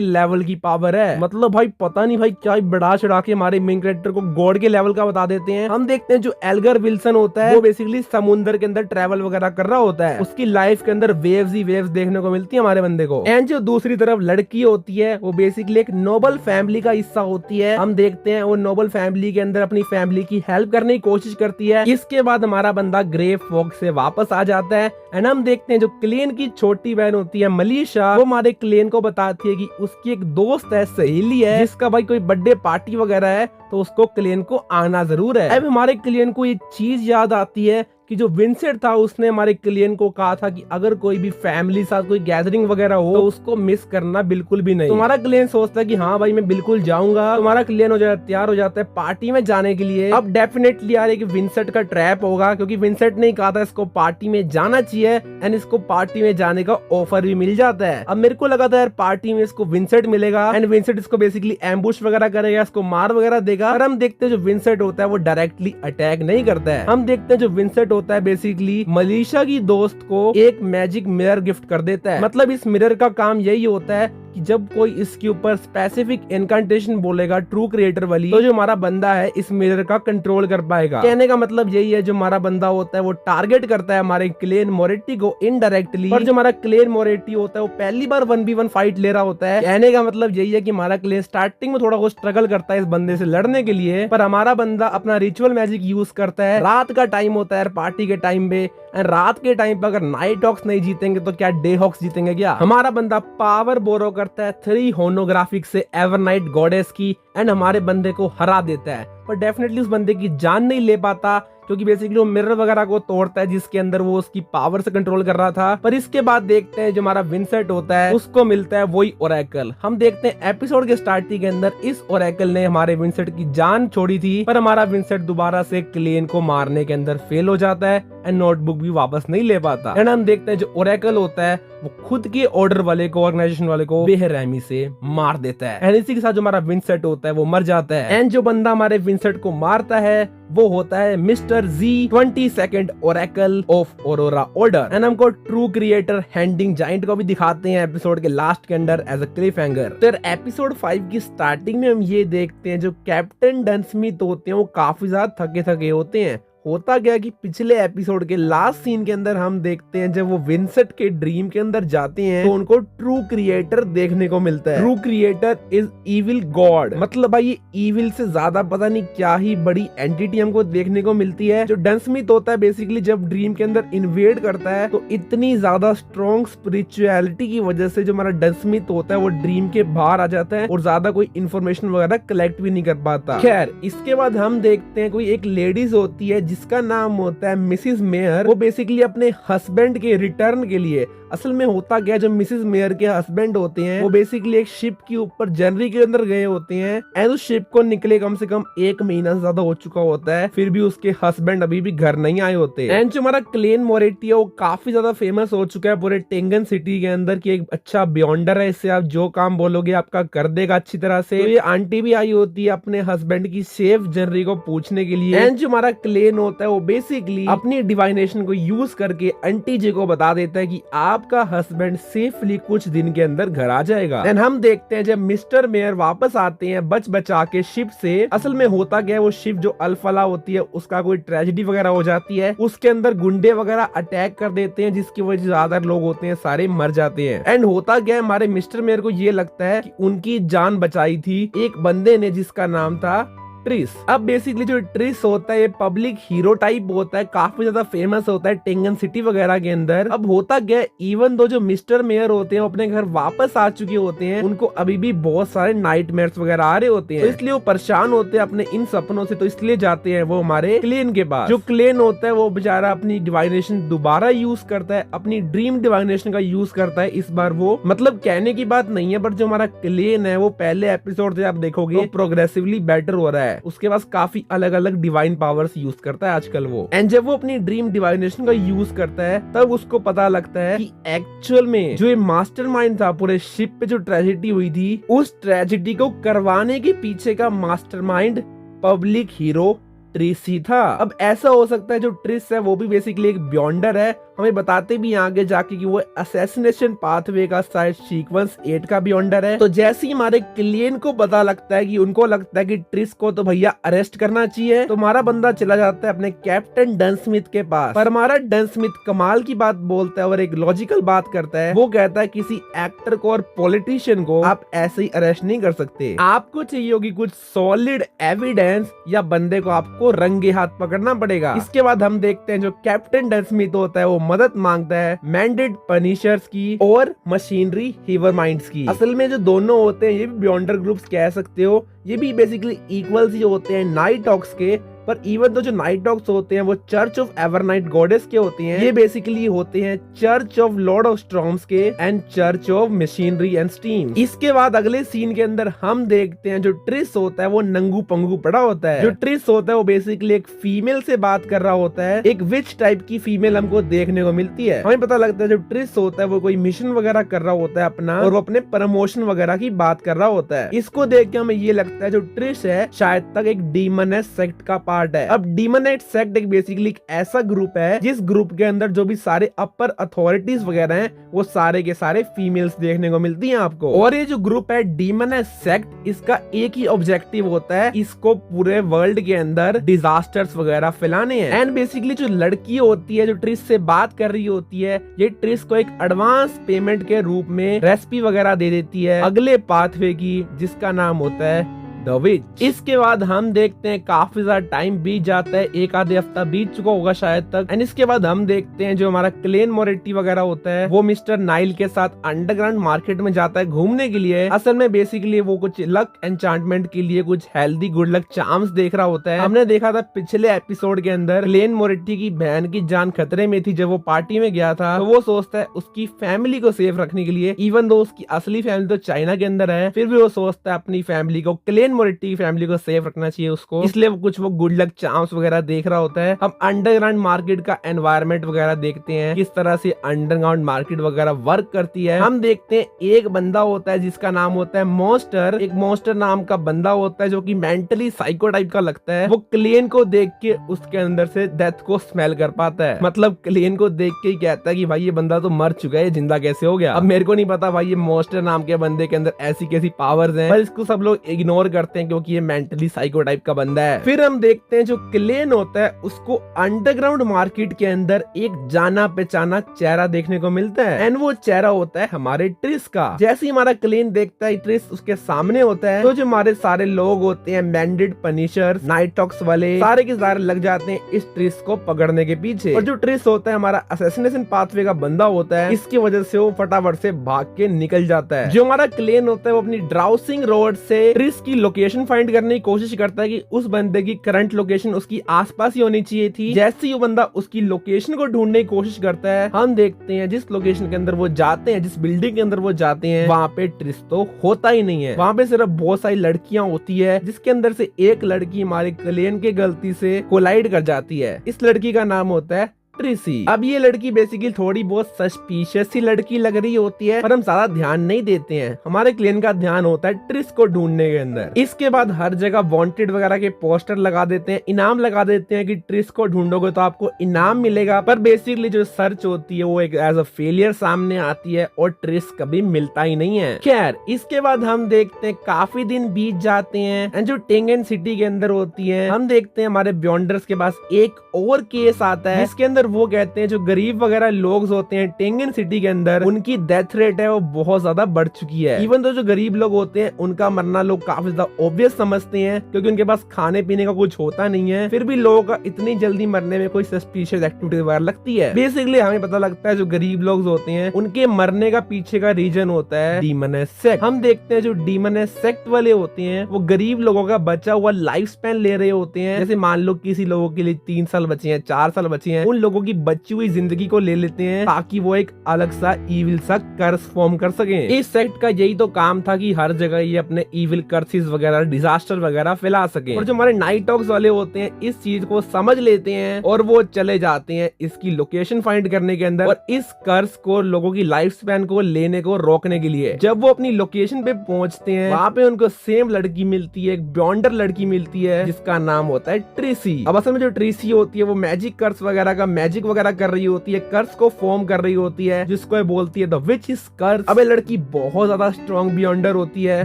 लेवल की पावर है। मतलब भाई पता नहीं भाई क्या बढ़ा चढ़ा के हमारे मेन कैरेक्टर को गॉड के लेवल का बता देते हैं। हम देखते हैं जो एल्गर विल्सन होता है वो बेसिकली समुद्र के अंदर ट्रेवल वगैरह कर रहा होता है। उसकी लाइफ के अंदर वेव्स ही वेव्स देखने को मिलती है हमारे बंदे को। एंड जो दूसरी तरफ लड़की होती है वो बेसिकली एक नोबल फैमिली का हिस्सा होती है। हम देखते हैं वो नोबल फैमिली के अंदर अपनी फैमिली की हेल्प करने की कोशिश करती है। इसके बाद हमारा बंदा ग्रे फॉग से वापस आ जाता है। एंड हम देखते हैं जो क्लेन की छोटी बहन होती है मलीशा, वो हमारे क्लेन को बताती है कि उसकी एक दोस्त है, सहेली है, जिसका भाई कोई बर्थडे पार्टी वगैरह है तो उसको क्लेन को आना जरूर है। अब हमारे क्लेन को एक चीज याद आती है कि जो विंसेंट था उसने हमारे क्लियन को कहा था कि अगर कोई भी फैमिली साथ कोई गैदरिंग वगैरह हो तो उसको मिस करना बिल्कुल भी नहीं। तुम्हारा क्लियन सोचता है कि हाँ भाई मैं बिल्कुल जाऊंगा। तुम्हारा क्लियन हो जाता है, तैयार हो जाता है पार्टी में जाने के लिए। अब डेफिनेटली यार एक विंसेंट का ट्रैप होगा, क्योंकि विंसेंट ने कहा था इसको पार्टी में जाना चाहिए एंड इसको पार्टी में जाने का ऑफर भी मिल जाता है। अब मेरे को लगा था यार पार्टी में इसको विंसेंट मिलेगा एंड विंसेंट इसको बेसिकली एम्बुश वगैरह करेगा, इसको मार वगैरह देगा। और हम देखते हैं जो विंसेंट होता है वो डायरेक्टली अटैक नहीं करता है। हम देखते हैं जो विंसेंट होता है बेसिकली मलीशा की दोस्त को एक मैजिक मिरर गिफ्ट कर देता है। मतलब इस मिरर का काम यही होता है कि जब कोई इसके ऊपर स्पेसिफिक इनकांटेशन बोलेगा ट्रू क्रिएटर वाली, तो जो हमारा बंदा है इस मिरर का कंट्रोल कर पाएगा। कहने का मतलब यही है, जो हमारा बंदा होता है वो टारगेट करता है हमारे क्लेन मोरेटी को इनडायरेक्टली, पर जो हमारा क्लेन मोरेटी होता है वो पहली बार 1v1 फाइट ले रहा होता है। कहने का मतलब यही है कि हमारा क्लेन स्टार्टिंग में थोड़ा बहुत स्ट्रगल करता है इस बंदे से लड़ने के लिए, पर हमारा बंदा अपना रिचुअल मैजिक यूज करता है। रात का टाइम होता है पार्टी के टाइम पे, रात के टाइम पे अगर नाइट हॉक्स नहीं जीतेंगे तो क्या डे हॉक्स जीतेंगे क्या। हमारा बंदा पावर बोरो करता है 3 होनोग्राफिक से एवरनाइट गॉडेस की एंड हमारे बंदे को हरा देता है, पर डेफिनेटली उस बंदे की जान नहीं ले पाता, क्योंकि बेसिकली वो मिरर वगैरह को तोड़ता है जिसके अंदर वो उसकी पावर से कंट्रोल कर रहा था। पर इसके बाद देखते हैं जो हमारा विंसेंट होता है उसको मिलता है वही ओरेकल। हम देखते हैं एपिसोड के स्टार्टिंग के अंदर इस ओरेकल ने हमारे विंसेंट की जान छोड़ी थी, पर हमारा विंसेंट दोबारा से क्लेन को मारने के अंदर फेल हो जाता है एंड नोटबुक भी वापस नहीं ले पाता। एंड हम देखते हैं जो ओरेकल होता है वो खुद के ऑर्डर वाले को, ऑर्गेनाइजेशन वाले को बेरहमी से मार देता है एंड इसी के साथ जो हमारा विंसेंट होता है वो मर जाता है। एंड जो बंदा हमारे विंसेंट को मारता है वो होता है mister G 22nd oracle of Aurora Order. And हमको ट्रू क्रिएटर हैंडिंग जाइंट को भी दिखाते हैं एपिसोड के लास्ट के अंदर एज अ क्लिफ हैंगर। तो एपिसोड 5 की स्टार्टिंग में हम ये देखते हैं जो कैप्टन डनस्मिथ होते हैं वो काफी ज्यादा थके थके होते हैं। होता गया कि पिछले एपिसोड के लास्ट सीन के अंदर हम देखते हैं जब वो विंसेंट के ड्रीम के अंदर जाते हैं तो उनको ट्रू क्रिएटर देखने को मिलता है। True creator is evil God, मतलब भाई ये इविल से ज्यादा पता नहीं क्या ही बड़ी एंटिटी हमको देखने को मिलती है। जो डनस्मिथ होता है बेसिकली जब ड्रीम के अंदर इन्वेड करता है तो इतनी ज्यादा स्ट्रॉन्ग स्पिरिचुअलिटी की वजह से जो हमारा डनस्मिथ होता है वो ड्रीम के बाहर आ जाता है और ज्यादा कोई इन्फॉर्मेशन वगैरह कलेक्ट भी नहीं कर पाता। खैर इसके बाद हम देखते हैं कोई एक लेडीज होती है जिसका नाम होता है मिसिस मेयर। वो बेसिकली अपने हस्बैंड के रिटर्न के लिए, असल में होता क्या जो मिसिस मेयर के हस्बैंड होते हैं वो बेसिकली एक शिप के ऊपर जनवरी के अंदर गए होते हैं एंड उस शिप को निकले कम से कम 1 महीना से ज्यादा हो चुका होता है, फिर भी उसके हस्बैंड अभी भी घर नहीं आए होते। एंड जो हमारा क्लेन मोरेटी है वो काफी ज्यादा फेमस हो चुका है पूरे टेंगन सिटी के अंदर की एक अच्छा बियॉन्डर है, इससे आप जो काम बोलोगे आपका कर देगा अच्छी तरह से। तो ये आंटी भी आई होती है अपने हस्बैंड की सेफ जनवरी को पूछने के लिए। एंड जो हमारा क्लेन होता है वो बेसिकली अपनी डिवाइनेशन को यूज करके आंटी जी को बता देता है कि आपका हस्बैंड सेफली कुछ दिन के अंदर घर आ जाएगा। एंड हम देखते हैं जब मिस्टर मेयर वापस आते हैं बच बचा के शिप से। असल में होता क्या है वो शिप जो अल्फला होती है उसका कोई ट्रेजेडी वगैरह हो जाती है, उसके अंदर गुंडे वगैरह अटैक कर देते हैं जिसकी वजह से ज्यादा लोग होते हैं सारे मर जाते हैं। एंड होता क्या है हमारे मिस्टर मेयर को ये लगता है कि उनकी जान बचाई थी एक बंदे ने जिसका नाम था ट्रिस। अब बेसिकली जो ट्रिस होता है ये पब्लिक हीरो टाइप होता है, काफी ज्यादा फेमस होता है टेंगन सिटी वगैरह के अंदर। अब होता क्या, इवन दो जो मिस्टर मेयर होते हैं अपने घर वापस आ चुके होते हैं, उनको अभी भी बहुत सारे नाइटमेयर्स वगैरह आ रहे होते हैं, तो इसलिए वो परेशान होते हैं अपने इन सपनों से, तो इसलिए जाते हैं वो हमारे क्लेन के पास। जो क्लेन होता है वो बेचारा अपनी डिवाइनेशन दोबारा यूज करता है, अपनी ड्रीम डिवाइनेशन का यूज करता है इस बार वो। मतलब कहने की बात नहीं है, पर जो हमारा क्लेन है वो पहले एपिसोड से आप देखोगे तो प्रोग्रेसिवली बेटर हो रहा है, उसके पास काफी अलग अलग डिवाइन पावर्स यूज करता है आजकल वो। एंड जब वो अपनी ड्रीम डिवाइनेशन का यूज करता है तब उसको पता लगता है कि एक्चुअल में जो ये मास्टरमाइंड था पूरे शिप पे जो ट्रेजेडी हुई थी, उस ट्रेजेडी को करवाने के पीछे का मास्टरमाइंड पब्लिक हीरो ट्रिस ही था। अब ऐसा हो सकता है जो ट्रिस है वो भी बेसिकली एक बियॉन्डर है, हमें बताते भी आगे जाके कि वो असैसिनेशन पाथवे का शायद सीक्वेंस 8 का बियॉन्डर है। तो जैसे ही हमारे क्लेन को पता लगता है कि उनको लगता है कि ट्रिस को तो भैया अरेस्ट करना चाहिए, तो हमारा बंदा चला जाता है अपने कैप्टन डन स्मिथ के पास। पर हमारा डन स्मिथ कमाल की बात बोलता है और एक लॉजिकल बात करता है। वो कहता है किसी एक्टर को और पॉलिटिशियन को आप ऐसे ही अरेस्ट नहीं कर सकते, आपको चाहिए होगी कुछ सॉलिड एविडेंस या बंदे को आपको रंगे हाथ पकड़ना पड़ेगा। इसके बाद हम देखते हैं जो कैप्टन डन स्मिथ होता है वो मदद मांगता है मैंडेड पनिशर्स की और मशीनरी हीवर माइंड्स की। असल में जो दोनों होते हैं ये भी बियॉन्डर ग्रुप्स कह सकते हो, ये भी बेसिकली इक्वल्स ही होते हैं नाइट हॉक्स के। पर इवन तो जो नाइट हॉक्स होते हैं वो चर्च ऑफ एवरनाइट गॉडेस के होते हैं, ये बेसिकली होते हैं church of lord of storms के and church of machinery and steam. इसके बाद अगले सीन के अंदर हम देखते हैं जो ट्रिस होता है वो नंगू पंगू पड़ा होता है। जो ट्रिस होता है वो बेसिकली एक फीमेल से बात कर रहा होता है, एक विच टाइप की फीमेल हमको देखने को मिलती है। हमें पता लगता है जो ट्रिस होता है वो कोई मिशन वगैरह कर रहा होता है अपना, और वो अपने प्रमोशन वगैरह की बात कर रहा होता है। इसको देख के हमें ये लगता है जो ट्रिस है शायद तक एक डीमन सेक्ट का पार्ट है। अब डीमनाइट सेक्ट एक बेसिकली एक ऐसा ग्रुप है जिस ग्रुप के अंदर जो भी सारे अपर अथॉरिटीज वगैरह हैं वो सारे के सारे फीमेल्स देखने को मिलती हैं आपको। और ये जो ग्रुप है डीमनाइट सेक्ट, इसका एक ही ऑब्जेक्टिव होता है, इसको पूरे वर्ल्ड के अंदर डिजास्टर्स वगैरह फैलाने हैं। एंड बेसिकली जो लड़की होती है जो ट्रिस से बात कर रही होती है, ये ट्रिस को एक एडवांस पेमेंट के रूप में रेसिपी वगैरह दे देती है अगले पाथवे की, जिसका नाम होता है द विच। इसके बाद हम देखते हैं काफी ज्यादा टाइम बीत जाता है, एक आधे हफ्ता बीत चुका होगा शायद तक। एंड इसके बाद हम देखते हैं जो हमारा क्लेन मोरेटी वगैरह होता है वो मिस्टर नाइल के साथ अंडरग्राउंड मार्केट में जाता है घूमने के लिए। असल में बेसिकली वो कुछ लक एन्चांटमेंट के लिए कुछ हेल्दी गुड लक चार्म्स देख रहा होता है। हमने देखा था पिछले एपिसोड के अंदर क्लेन मोरेटी की बहन की जान खतरे में थी जब वो पार्टी में गया था, तो वो सोचता है उसकी फैमिली को सेफ रखने के लिए, इवन दो उसकी असली फैमिली तो चाइना के अंदर है, फिर भी वो सोचता है अपनी फैमिली को क्लेन मोरेटी फैमिली को सेफ रखना चाहिए उसको, इसलिए वो गुड लक चांस वगैरह देख रहा होता है। हम अंडरग्राउंड मार्केट का एनवायरनमेंट वगैरह देखते हैं, किस तरह से अंडरग्राउंड मार्केट वगैरह वर्क करती है। हम देखते हैं एक बंदा होता है जिसका नाम होता है मॉन्स्टर, एक मॉन्स्टर नाम का बंदा होता है जो कि मेंटली साइको टाइप का लगता है। वो क्लेन को देख के उसके अंदर से डेथ को स्मेल कर पाता है, मतलब क्लेन को देख के ही कहता है कि भाई ये बंदा तो मर चुका है, जिंदा कैसे हो गया। अब मेरे को नहीं पता भाई ये मॉन्स्टर नाम के बंदे के अंदर ऐसी कैसी पावर्स हैं, पर इसको सब लोग इग्नोर करते हैं क्योंकि ये मेंटली साइको टाइप का बंदा है। फिर हम देखते हैं जो क्लेन होता है उसको अंडरग्राउंड मार्केट के अंदर एक जाना पहचाना चेहरा देखने को मिलता है, एंड वो चेहरा होता है हमारे ट्रिस का। जैसे ही हमारा क्लेन देखता है ट्रिस उसके सामने होता है, तो जो हमारे सारे लोग होते हैं मैंडेड पनिशर्स नाइट टॉक्स वाले, सारे के सारे लग जाते हैं इस ट्रिस को पकड़ने के पीछे। और जो ट्रिस होता है हमारा असैसिनेशन पाथवे का बंदा होता है, इसकी वजह से वो फटाफट से भाग के निकल जाता है। जो हमारा क्लेन होता है वो अपनी ड्राउसिंग रोड से ट्रिस की लोकेशन फाइंड करने की कोशिश करता है कि उस बंदे की करंट लोकेशन उसकी आसपास ही होनी चाहिए थी। जैसे ही वो बंदा उसकी लोकेशन को ढूंढने की कोशिश करता है, हम देखते हैं जिस लोकेशन के अंदर वो जाते हैं, जिस बिल्डिंग के अंदर वो जाते हैं, वहाँ पे ट्रिस तो होता ही नहीं है। वहाँ पे सिर्फ बहुत सारी लड़कियां होती है, जिसके अंदर से एक लड़की हमारे क्लेन के गलती से कोलाइड कर जाती है। इस लड़की का नाम होता है ट्रिसी। अब ये लड़की बेसिकली थोड़ी बहुत सस्पिशियस सी लड़की लग रही होती है, पर हम ज्यादा ध्यान नहीं देते हैं, हमारे क्लेन का ध्यान होता है ट्रिस को ढूंढने के अंदर। इसके बाद हर जगह वांटेड वगैरह के पोस्टर लगा देते हैं, इनाम लगा देते हैं कि ट्रिस को ढूंढोगे तो आपको इनाम मिलेगा। पर बेसिकली जो सर्च होती है वो एक एज अ फेलियर सामने आती है और ट्रिस कभी मिलता ही नहीं है। खैर इसके बाद हम देखते हैं काफी दिन बीत जाते हैं, एंड जो टेंगन सिटी के अंदर होती है हम देखते हैं हमारे बियॉन्डर्स के पास एक और केस आता है, जिसके अंदर वो कहते हैं जो गरीब वगैरह लोग होते हैं टेंगन सिटी के अंदर, उनकी डेथ रेट है वो बहुत ज्यादा बढ़ चुकी है। इवन तो जो गरीब लोग होते हैं उनका मरना लोग काफी ज्यादा ऑब्वियस समझते हैं क्योंकि उनके पास खाने पीने का कुछ होता नहीं है, फिर भी लोगों का इतनी जल्दी मरने में कोई सस्पिशियस एक्टिविटी वगैरह लगती है। बेसिकली हमें पता लगता है जो गरीब लोग होते हैं उनके मरने का पीछे का रीजन होता है डीमन सेक्ट। हम देखते हैं जो डीमन सेक्ट वाले होते हैं वो गरीब लोगों का बचा हुआ लाइफ स्पैन ले रहे होते हैं। जैसे मान लो किसी लोगों के लिए 3 साल बचे हैं, 4 साल बचे हैं, उन लोगों की बची हुई जिंदगी को ले लेते हैं ताकि वो एक अलग सा ईविल सा कर्स फॉर्म कर सके। इस सेक्ट का यही तो काम था कि हर जगह ये अपने ईविल कर्सेस वगैरह डिजास्टर वगैरह फैला सके। और जो हमारे नाइट ऑक्स वाले होते हैं इस चीज को समझ लेते हैं और वो चले जाते हैं इसकी लोकेशन फाइंड करने के अंदर और इस कर्स को लोगों की लाइफ स्पैन को लेने को रोकने के लिए। जब वो अपनी लोकेशन पे पहुंचते हैं वहाँ पे उनको सेम लड़की मिलती है, एक ब्यॉन्डर लड़की मिलती है जिसका नाम होता है ट्रेसी। अब असल में जो ट्रेसी होती है वो मैजिक कर्स वगैरह का मैजिक वगैरह कर रही होती है, कर्स को फॉर्म कर रही होती है जिसको बोलती है द विच इज कर्स। अब ये लड़की बहुत ज्यादा स्ट्रॉन्ग ब्यॉन्डर होती है।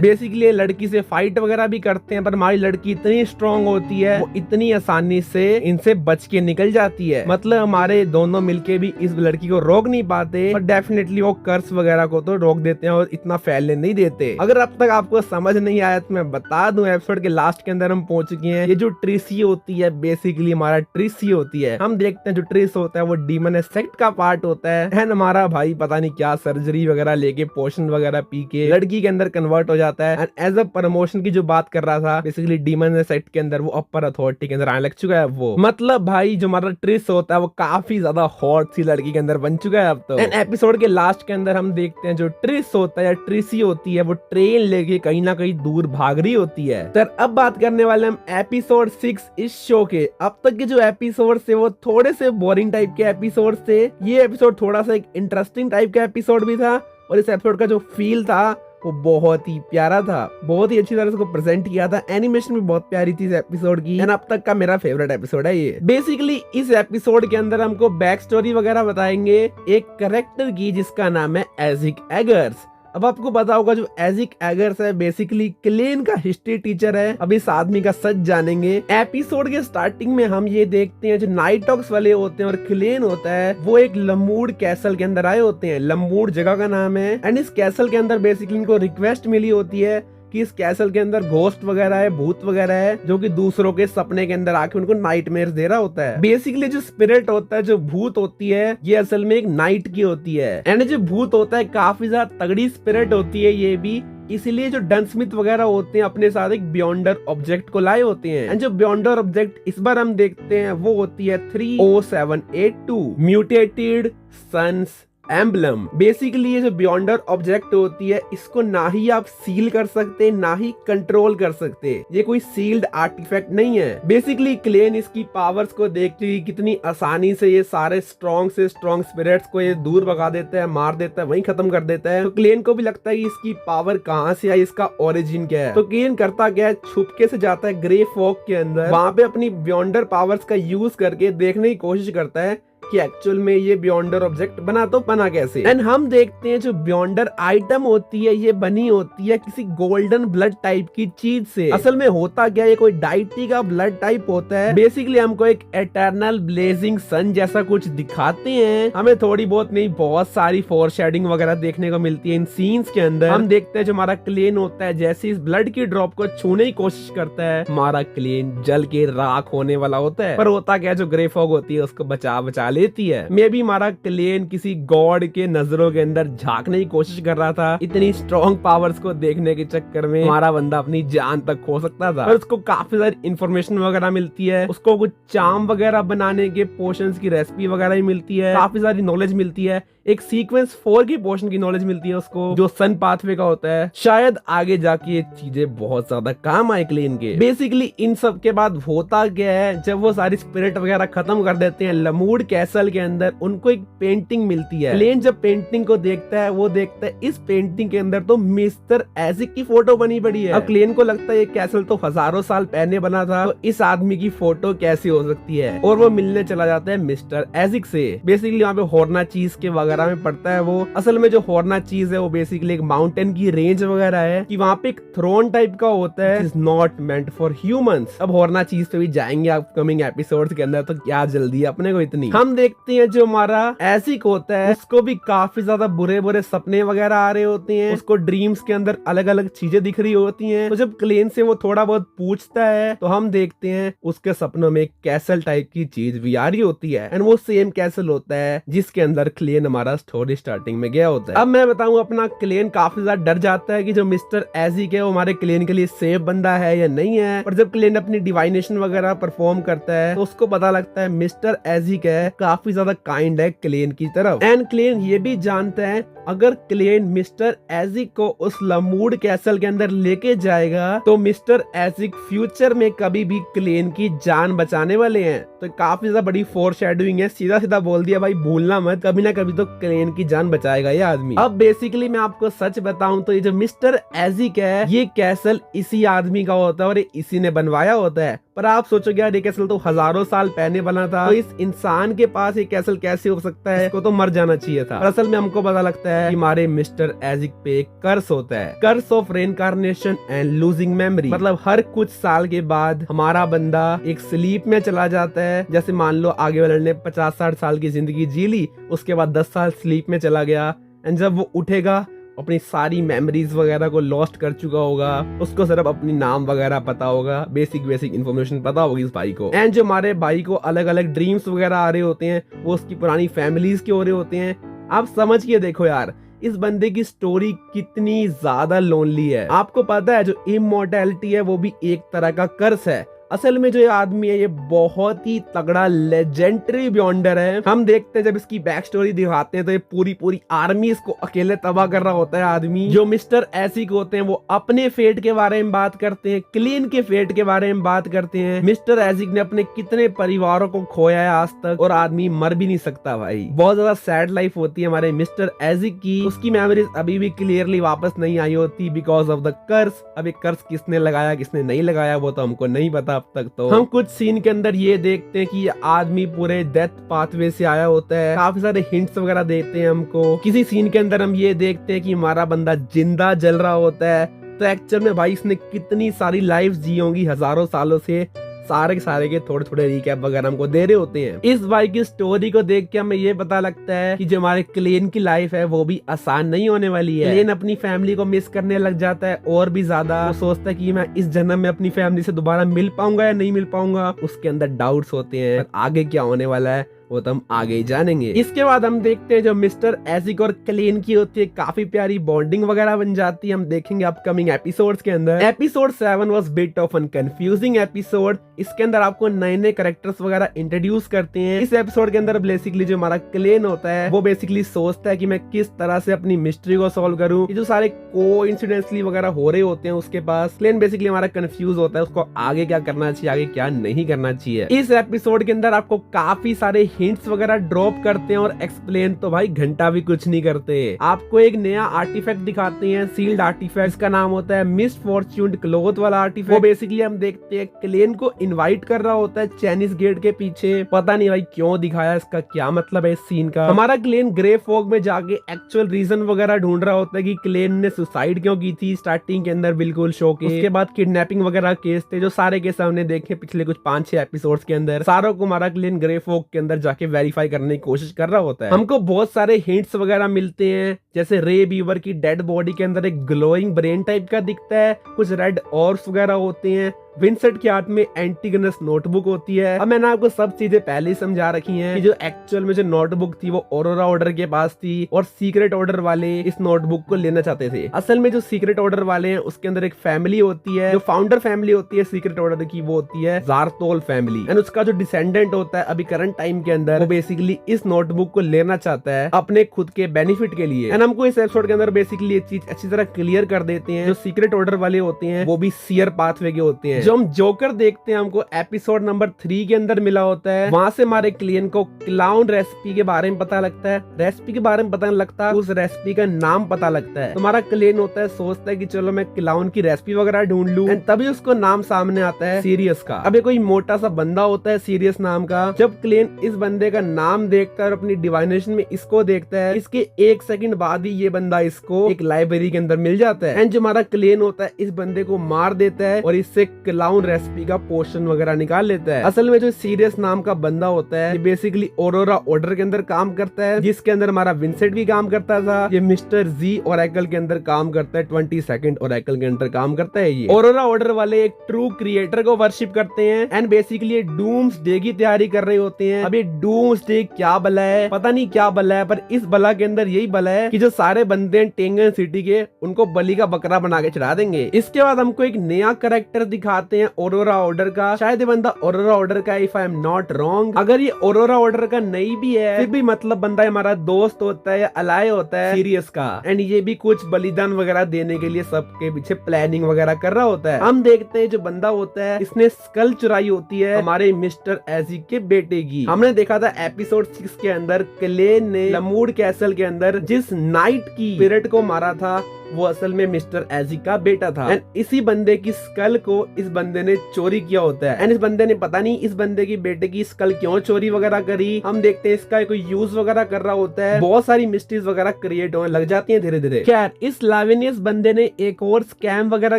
बेसिकली ये लड़की से फाइट वगैरह भी करते हैं पर हमारी लड़की इतनी स्ट्रॉन्ग होती है वो इतनी आसानी से इनसे बच के निकल जाती है। मतलब हमारे दोनों मिलके भी इस लड़की को रोक नहीं पाते पर डेफिनेटली वो कर्स वगैरह को तो रोक देते हैं और इतना फैलने नहीं देते। अगर अब तक आपको समझ नहीं आया तो मैं बता दूं एपिसोड के लास्ट के अंदर हम पहुंच चुके हैं। ये जो ट्रिसी होती है बेसिकली हमारा ट्रिसी होती है। हम देखते हैं जो ट्रिस होता है वो डीमन सेक्ट का पार्ट होता है एंड हमारा भाई पता नहीं क्या सर्जरी वगैरह लेके पोशन वगैरह पी के लड़की के अंदर कन्वर्ट हो जाता है एंड एज अ प्रमोशन की जो बात कर रहा था बेसिकली डीमन सेक्ट के अंदर वो अपर अथॉरिटी के अंदर आने लग चुका है। वो मतलब भाई जो हमारा ट्रिस होता है वो काफी ज्यादा हॉट सी लड़की के अंदर बन चुका है अब तो। एंड एपिसोड के लास्ट के अंदर हम देखते हैं जो ट्रिस होता है या ट्रिसी होती है वो ट्रेन लेके कहीं ना कहीं दूर भाग रही होती है। सर अब बात करने वाले हम एपिसोड 6 इस शो के। अब तक के जो एपिसोड थे वो थोड़े से बोरिंग टाइप के एपिसोड थे। ये एपिसोड थोड़ा सा एक इंटरेस्टिंग टाइप का एपिसोड भी था और इस एपिसोड का जो फील था वो बहुत ही प्यारा था, बहुत ही अच्छी तरह से को प्रेजेंट किया था। एनिमेशन भी बहुत प्यारी थी इस एपिसोड की एंड अब तक का मेरा फेवरेट एपिसोड है ये। बेसिकली इस एपिसोड के अंदर हमको बैक स्टोरी वगैरह बताएंगे एक कैरेक्टर की जिसका नाम है एजिक एगर्स। अब आपको पता होगा जो एजिक एगर्स है बेसिकली क्लेन का हिस्ट्री टीचर है। अब इस आदमी का सच जानेंगे। एपिसोड के स्टार्टिंग में हम ये देखते हैं जो नाइट ऑक्स वाले होते हैं और क्लेन होता है वो एक लमूड कैसल के अंदर आए होते हैं। लमूड जगह का नाम है एंड इस कैसल के अंदर बेसिकली इनको रिक्वेस्ट मिली होती है कि इस कैसल के अंदर घोस्ट वगैरह है, भूत वगैरह है जो कि दूसरों के सपने के अंदर आके उनको नाइटमेयर्स दे रहा होता है। बेसिकली जो स्पिरिट होता है, जो भूत होती है, ये असल में एक नाइट की होती है एंड जो भूत होता है काफी ज्यादा तगड़ी स्पिरिट होती है ये भी। इसीलिए जो डन स्मिथ वगैरह होते हैं अपने साथ एक बियॉन्डर ऑब्जेक्ट को लाए होते हैं एंड जो बियॉन्डर ऑब्जेक्ट इस बार हम देखते हैं वो होती है 30782 म्यूटेटेड सन्स एम्बलम। बेसिकली ये जो बियॉन्डर ऑब्जेक्ट होती है इसको ना ही आप सील कर सकते ना ही कंट्रोल कर सकते। ये कोई सील्ड आर्टिफैक्ट नहीं है। बेसिकली क्लेन इसकी पावर्स को देखते ही कितनी आसानी से ये सारे स्ट्रॉन्ग से स्ट्रॉन्ग स्पिरिट्स को ये दूर भगा देता है, मार देता है, वहीं खत्म कर देता है। तो क्लेन को भी लगता है कि इसकी पावर कहाँ से आई, इसका ओरिजिन क्या है। तो क्लेन करता क्या है, छुपके से जाता है ग्रे फॉग के अंदर, वहां पे अपनी बियॉन्डर पावर्स का यूज करके देखने की कोशिश करता है कि एक्चुअल में ये बियॉन्डर ऑब्जेक्ट बना तो बना कैसे। एंड हम देखते हैं जो बियॉन्डर आइटम होती है ये बनी होती है किसी गोल्डन ब्लड टाइप की चीज से। असल में होता क्या है, कोई डाइटी का ब्लड टाइप होता है। बेसिकली हमको एक एटर्नल ब्लेजिंग सन जैसा कुछ दिखाते हैं। हमें थोड़ी बहुत नहीं बहुत सारी फोरशैडिंग वगैरह देखने को मिलती है इन सीन्स के अंदर। हम देखते हैं जो हमारा क्लेन होता है जैसे इस ब्लड की ड्रॉप को छूने की कोशिश करता है हमारा क्लेन जल के राख होने वाला होता है। पर होता क्या है, जो ग्रे फॉग होती है उसको बचा लेती है। मे बी हमारा क्लेन किसी गॉड के नजरों के अंदर झांकने की कोशिश कर रहा था। इतनी स्ट्रॉन्ग पावर्स को देखने के चक्कर में हमारा बंदा अपनी जान तक खो सकता था। पर उसको काफी सारी इंफॉर्मेशन वगैरह मिलती है, उसको कुछ चार्म वगैरह बनाने के पोशंस की रेसिपी वगैरह भी मिलती है, काफी सारी नॉलेज मिलती है। एक सीक्वेंस 4 की पोर्शन की नॉलेज मिलती है उसको जो सन पाथवे का होता है। शायद आगे जाके ये चीजें बहुत ज्यादा काम आए क्लेन के। बेसिकली इन सब के बाद होता क्या है, जब वो सारी स्पिरिट वगैरह खत्म कर देते हैं लमूड कैसल के अंदर, उनको एक पेंटिंग मिलती है। क्लेन जब पेंटिंग को देखता है वो देखता है इस पेंटिंग के अंदर तो मिस्टर एजिक की फोटो बनी पड़ी है। अब क्लेन को लगता है ये कैसल तो हजारों साल पहले बना था, तो इस आदमी की फोटो कैसी हो सकती है। और वो मिलने चला जाता है मिस्टर एजिक से। बेसिकली वहाँ पे होरना चीज के वगैरह वगैरह में पढ़ता है वो। असल में जो होरना चीज है वो बेसिकली एक माउंटेन की रेंज वगैरह है कि वहाँ पे एक थ्रोन टाइप का होता है, is not meant for humans. अब होरना चीज पे भी जाएंगे अपकमिंग एपिसोड्स के अंदर, तो क्या जल्दी है अपने को इतनी। हम देखते हैं जो हमारा एसिक होता है उसको भी काफी ज्यादा बुरे बुरे सपने वगैरह आ रहे होते हैं, उसको ड्रीम्स के अंदर अलग अलग चीजें दिख रही होती हैं। तो जब क्लेन से वो थोड़ा बहुत पूछता है तो हम देखते हैं उसके सपनों में एक कैसल टाइप की चीज भी आ रही होती है, एंड वो सेम कैसल होता है जिसके अंदर क्लेन हमारा स्टोरी स्टार्टिंग में गया होता है। अब मैं बताऊं अपना, क्लेन काफी ज्यादा डर जाता है कि जो मिस्टर एजिक है वो हमारे क्लेन के लिए सेफ बंदा है या नहीं है। और जब क्लेन अपनी डिवाइनेशन वगैरह परफॉर्म करता है तो उसको पता लगता है मिस्टर एजिक है काफी ज्यादा काइंड है क्लेन की तरफ, एंड क्लेन ये भी जानता है अगर क्लेन मिस्टर एजिक को उस लमूड कैसल के अंदर लेके जाएगा तो मिस्टर एजिक फ्यूचर में कभी भी क्लेन की जान बचाने वाले हैं। तो काफी ज्यादा बड़ी फोरशैडोइंग है, सीधा सीधा बोल दिया भाई भूलना मत, कभी ना कभी तो क्लेन की जान बचाएगा ये आदमी। अब बेसिकली मैं आपको सच बताऊं तो ये जो मिस्टर एजिक है ये कैसल इसी आदमी का होता है और ये इसी ने बनवाया होता है। पर आप सोचोगे यार ये कैसल तो हजारों साल पहले बना था, तो इस इंसान के पास ये कैसल कैसे हो सकता है, इसको तो मर जाना चाहिए था। असल में हमको पता लगता है कि हमारे मिस्टर एजिक पे एक कर्स होता है, curse of reincarnation and losing memory. मतलब हर कुछ साल के बाद हमारा बंदा एक स्लीप में चला जाता है। जैसे मान लो आगे वाले ने 50-60 साल की जिंदगी जी ली, उसके बाद 10 साल स्लीप में चला गया, एंड जब वो उठेगा अपनी सारी मेमोरीज वगैरह को लॉस्ट कर चुका होगा, उसको सिर्फ अपनी नाम वगैरह पता होगा, बेसिक इन्फॉर्मेशन पता होगी इस भाई को। एंड जो हमारे भाई को अलग अलग ड्रीम्स वगैरह आ रहे होते हैं वो उसकी पुरानी फैमिलीज के हो रहे होते हैं। आप समझ के देखो यार इस बंदे की स्टोरी कितनी ज्यादा लोनली है। आपको पता है जो इमॉर्टैलिटी है वो भी एक तरह का कर्स है। असल में जो ये आदमी है ये बहुत ही तगड़ा लेजेंडरी बियॉन्डर है। हम देखते हैं जब इसकी बैक स्टोरी दिखाते हैं तो ये पूरी आर्मी इसको अकेले तबाह कर रहा होता है आदमी। जो मिस्टर एसिक होते हैं वो अपने फेट के बारे में बात करते हैं, क्लीन के फेट के बारे में बात करते हैं। मिस्टर एसिक ने अपने कितने परिवारों को खोया है आज तक, और आदमी मर भी नहीं सकता भाई। बहुत ज्यादा सैड लाइफ होती है हमारे मिस्टर एसिक की। उसकी मेमोरीज अभी भी क्लियरली वापस नहीं आई होती बिकॉज ऑफ द कर्स। अब एक कर्स किसने लगाया किसने नहीं लगाया वो तो हमको नहीं पता अब तक। तो हम कुछ सीन के अंदर ये देखते हैं कि ये आदमी पूरे डेथ पाथवे से आया होता है। काफी सारे हिंट्स वगैरह देते हैं हमको। किसी सीन के अंदर हम ये देखते हैं कि हमारा बंदा जिंदा जल रहा होता है। तो एक्चुअल में भाई इसने कितनी सारी लाइफ जी होंगी हजारों सालों से, सारे के थोड़े थोड़े रिकैप वगैरह हमको दे रहे होते हैं। इस भाई की स्टोरी को देख के हमें ये पता लगता है कि जो हमारे क्लेन की लाइफ है वो भी आसान नहीं होने वाली है। क्लेन अपनी फैमिली को मिस करने लग जाता है और भी ज्यादा। वो सोचता है कि मैं इस जन्म में अपनी फैमिली से दोबारा मिल पाऊंगा या नहीं मिल पाऊंगा। उसके अंदर डाउट्स होते हैं, आगे क्या होने वाला है वो तो हम आगे ही जानेंगे। इसके बाद हम देखते हैं जो मिस्टर एसिक और क्लेन की होती है काफी प्यारी बॉन्डिंग वगैरह बन जाती है। हम देखेंगे अपकमिंग एपिसोड्स के अंदर। Episode 7 was bit of an confusing episode. इसके अंदर आपको नए नए कैरेक्टर्स वगैरह इंट्रोड्यूस करते हैं। इस एपिसोड के अंदर बेसिकली जो हमारा क्लेन होता है वो बेसिकली सोचता है कि मैं किस तरह से अपनी मिस्ट्री को सॉल्व करूं। ये जो सारे कोइंसिडेंटली वगैरह हो रहे होते हैं उसके पास, क्लेन बेसिकली हमारा कंफ्यूज होता है उसको आगे क्या करना चाहिए आगे क्या नहीं करना चाहिए। इस एपिसोड के अंदर आपको काफी सारे हिंट्स वगैरह ड्रॉप करते हैं और एक्सप्लेन तो भाई घंटा भी कुछ नहीं करते। आपको एक नया आर्टिफैक्ट दिखाते हैं, सील्ड आर्टिफैक्ट। इसका नाम होता है मिस फॉर्च्यून्ड क्लोथ वाला आर्टिफैक्ट। वो बेसिकली हम देखते हैं क्लेन को इनवाइट कर रहा होता है चाइनीज गेट के पीछे। पता नहीं भाई क्यों दिखाया, इसका क्या मतलब है इस सीन का। हमारा क्लेन ग्रे फॉग में जाके एक्चुअल रीजन वगैरह ढूंढ रहा होता है कि क्लेन ने सुसाइड क्यों की थी स्टार्टिंग के अंदर बिल्कुल शो के। उसके बाद किडनैपिंग वगैरह केस थे जो सारे के सामने देखे पिछले कुछ 5-6 एपिसोड्स के अंदर। सारों को हमारा क्लेन ग्रे फॉग के अंदर जाके वेरीफाई करने की कोशिश कर रहा होता है। हमको बहुत सारे हिंट्स वगैरह मिलते हैं, जैसे रे बीवर की डेड बॉडी के अंदर एक ग्लोइंग ब्रेन टाइप का दिखता है, कुछ रेड ऑर्ब्स वगैरह होते हैं, विंसेंट के हाथ में एंटीगनस नोटबुक होती है। अब मैंने आपको सब चीजें पहले ही समझा रखी हैं कि जो एक्चुअल में जो नोटबुक थी वो ऑरोरा ऑर्डर के पास थी और सीक्रेट ऑर्डर वाले इस नोटबुक को लेना चाहते थे। असल में जो सीक्रेट ऑर्डर वाले हैं उसके अंदर एक फैमिली होती है, जो फाउंडर फैमिली होती है सीक्रेट ऑर्डर की वो होती है जारतोल फैमिली, एंड उसका जो डिसेंडेंट होता है अभी करंट टाइम के अंदर वो बेसिकली इस नोटबुक को लेना चाहता है अपने खुद के बेनिफिट के लिए। एंड हमको इस एपिसोड के अंदर बेसिकली ये चीज अच्छी तरह क्लियर कर देते हैं जो सीक्रेट ऑर्डर वाले होते हैं वो भी सीयर पाथवे के होते हैं। जो हम जोकर देखते हैं हमको एपिसोड नंबर 3 के अंदर मिला होता है, वहाँ से हमारे क्लियन को क्लाउन रेसिपी के बारे में पता लगता है। रेसिपी के बारे में पता नहीं लगता, उस रेसिपी का नाम पता लगता है। तुम्हारा क्लियन होता है, सोचता है कि चलो मैं क्लाउन की रेसिपी वगैरह ढूंढ लूं, तभी उसको नाम सामने आता है सीरियस का। अब कोई मोटा सा बंदा होता है सीरियस नाम का। जब क्लियन इस बंदे का नाम देखता है और अपनी डिवाइनेशन में इसको देखता है, इसके 1 सेकंड बाद ही ये बंदा इसको एक लाइब्रेरी के अंदर मिल जाता है। एंड जो हमारा क्लियन होता है इस बंदे को मार देता है और इससे क्लाउन रेसिपी का पोर्शन वगैरह निकाल लेता है। असल में जो सीरियस नाम का बंदा होता है ये बेसिकली ऑरोरा ऑर्डर के अंदर काम करता है, जिसके अंदर हमारा विंसेंट भी काम करता था। ये मिस्टर जी ओरेकल के अंदर काम करता है, 22nd ओरेकल के अंदर काम करता है। ये ऑरोरा ऑर्डर वाले एक ट्रू क्रिएटर को वर्शिप करते हैं एंड बेसिकली ये डूम्सडे की तैयारी कर रहे होते हैं। अब ये डूम्सडे क्या बला है, पता नहीं क्या बला है, पर इस बला के अंदर यही बला है कि जो सारे बंदे हैं टेंगन सिटी के, उनको बलि का बकरा बना के चढ़ा देंगे। इसके बाद हमको एक नया कैरेक्टर दिखाते हैं ऑरोरा ऑर्डर का। शायद ये बंदा ऑरोरा ऑर्डर का, if I am not wrong. अगर ये ऑरोरा ऑर्डर का नहीं भी है फिर भी मतलब बंदा हमारा दोस्त होता है या अलाय होता है सीरियस का। एंड ये भी कुछ बलिदान वगैरह देने के लिए सबके पीछे प्लानिंग वगैरह कर रहा होता है। हम देखते हैं जो बंदा होता है इसने स्कल चुराई होती है हमारे मिस्टर एजी के बेटे की। हमने देखा था एपिसोड 6 के अंदर क्लेन ने लमूड कैसल के अंदर जिस नाइट की स्पिरिट को मारा था वो असल में मिस्टर एजी का बेटा था। एंड इसी बंदे की स्कल को इस बंदे ने चोरी किया होता है। एंड इस बंदे ने पता नहीं इस बंदे की बेटे की स्कल क्यों चोरी वगैरह करी। हम देखते हैं इसका कोई यूज वगैरह कर रहा होता है, बहुत सारी मिस्ट्रीज वगैरह क्रिएट होने लग जाती हैं धीरे धीरे। खैर इस लावेनियस बंदे ने एक और स्कैम वगैरह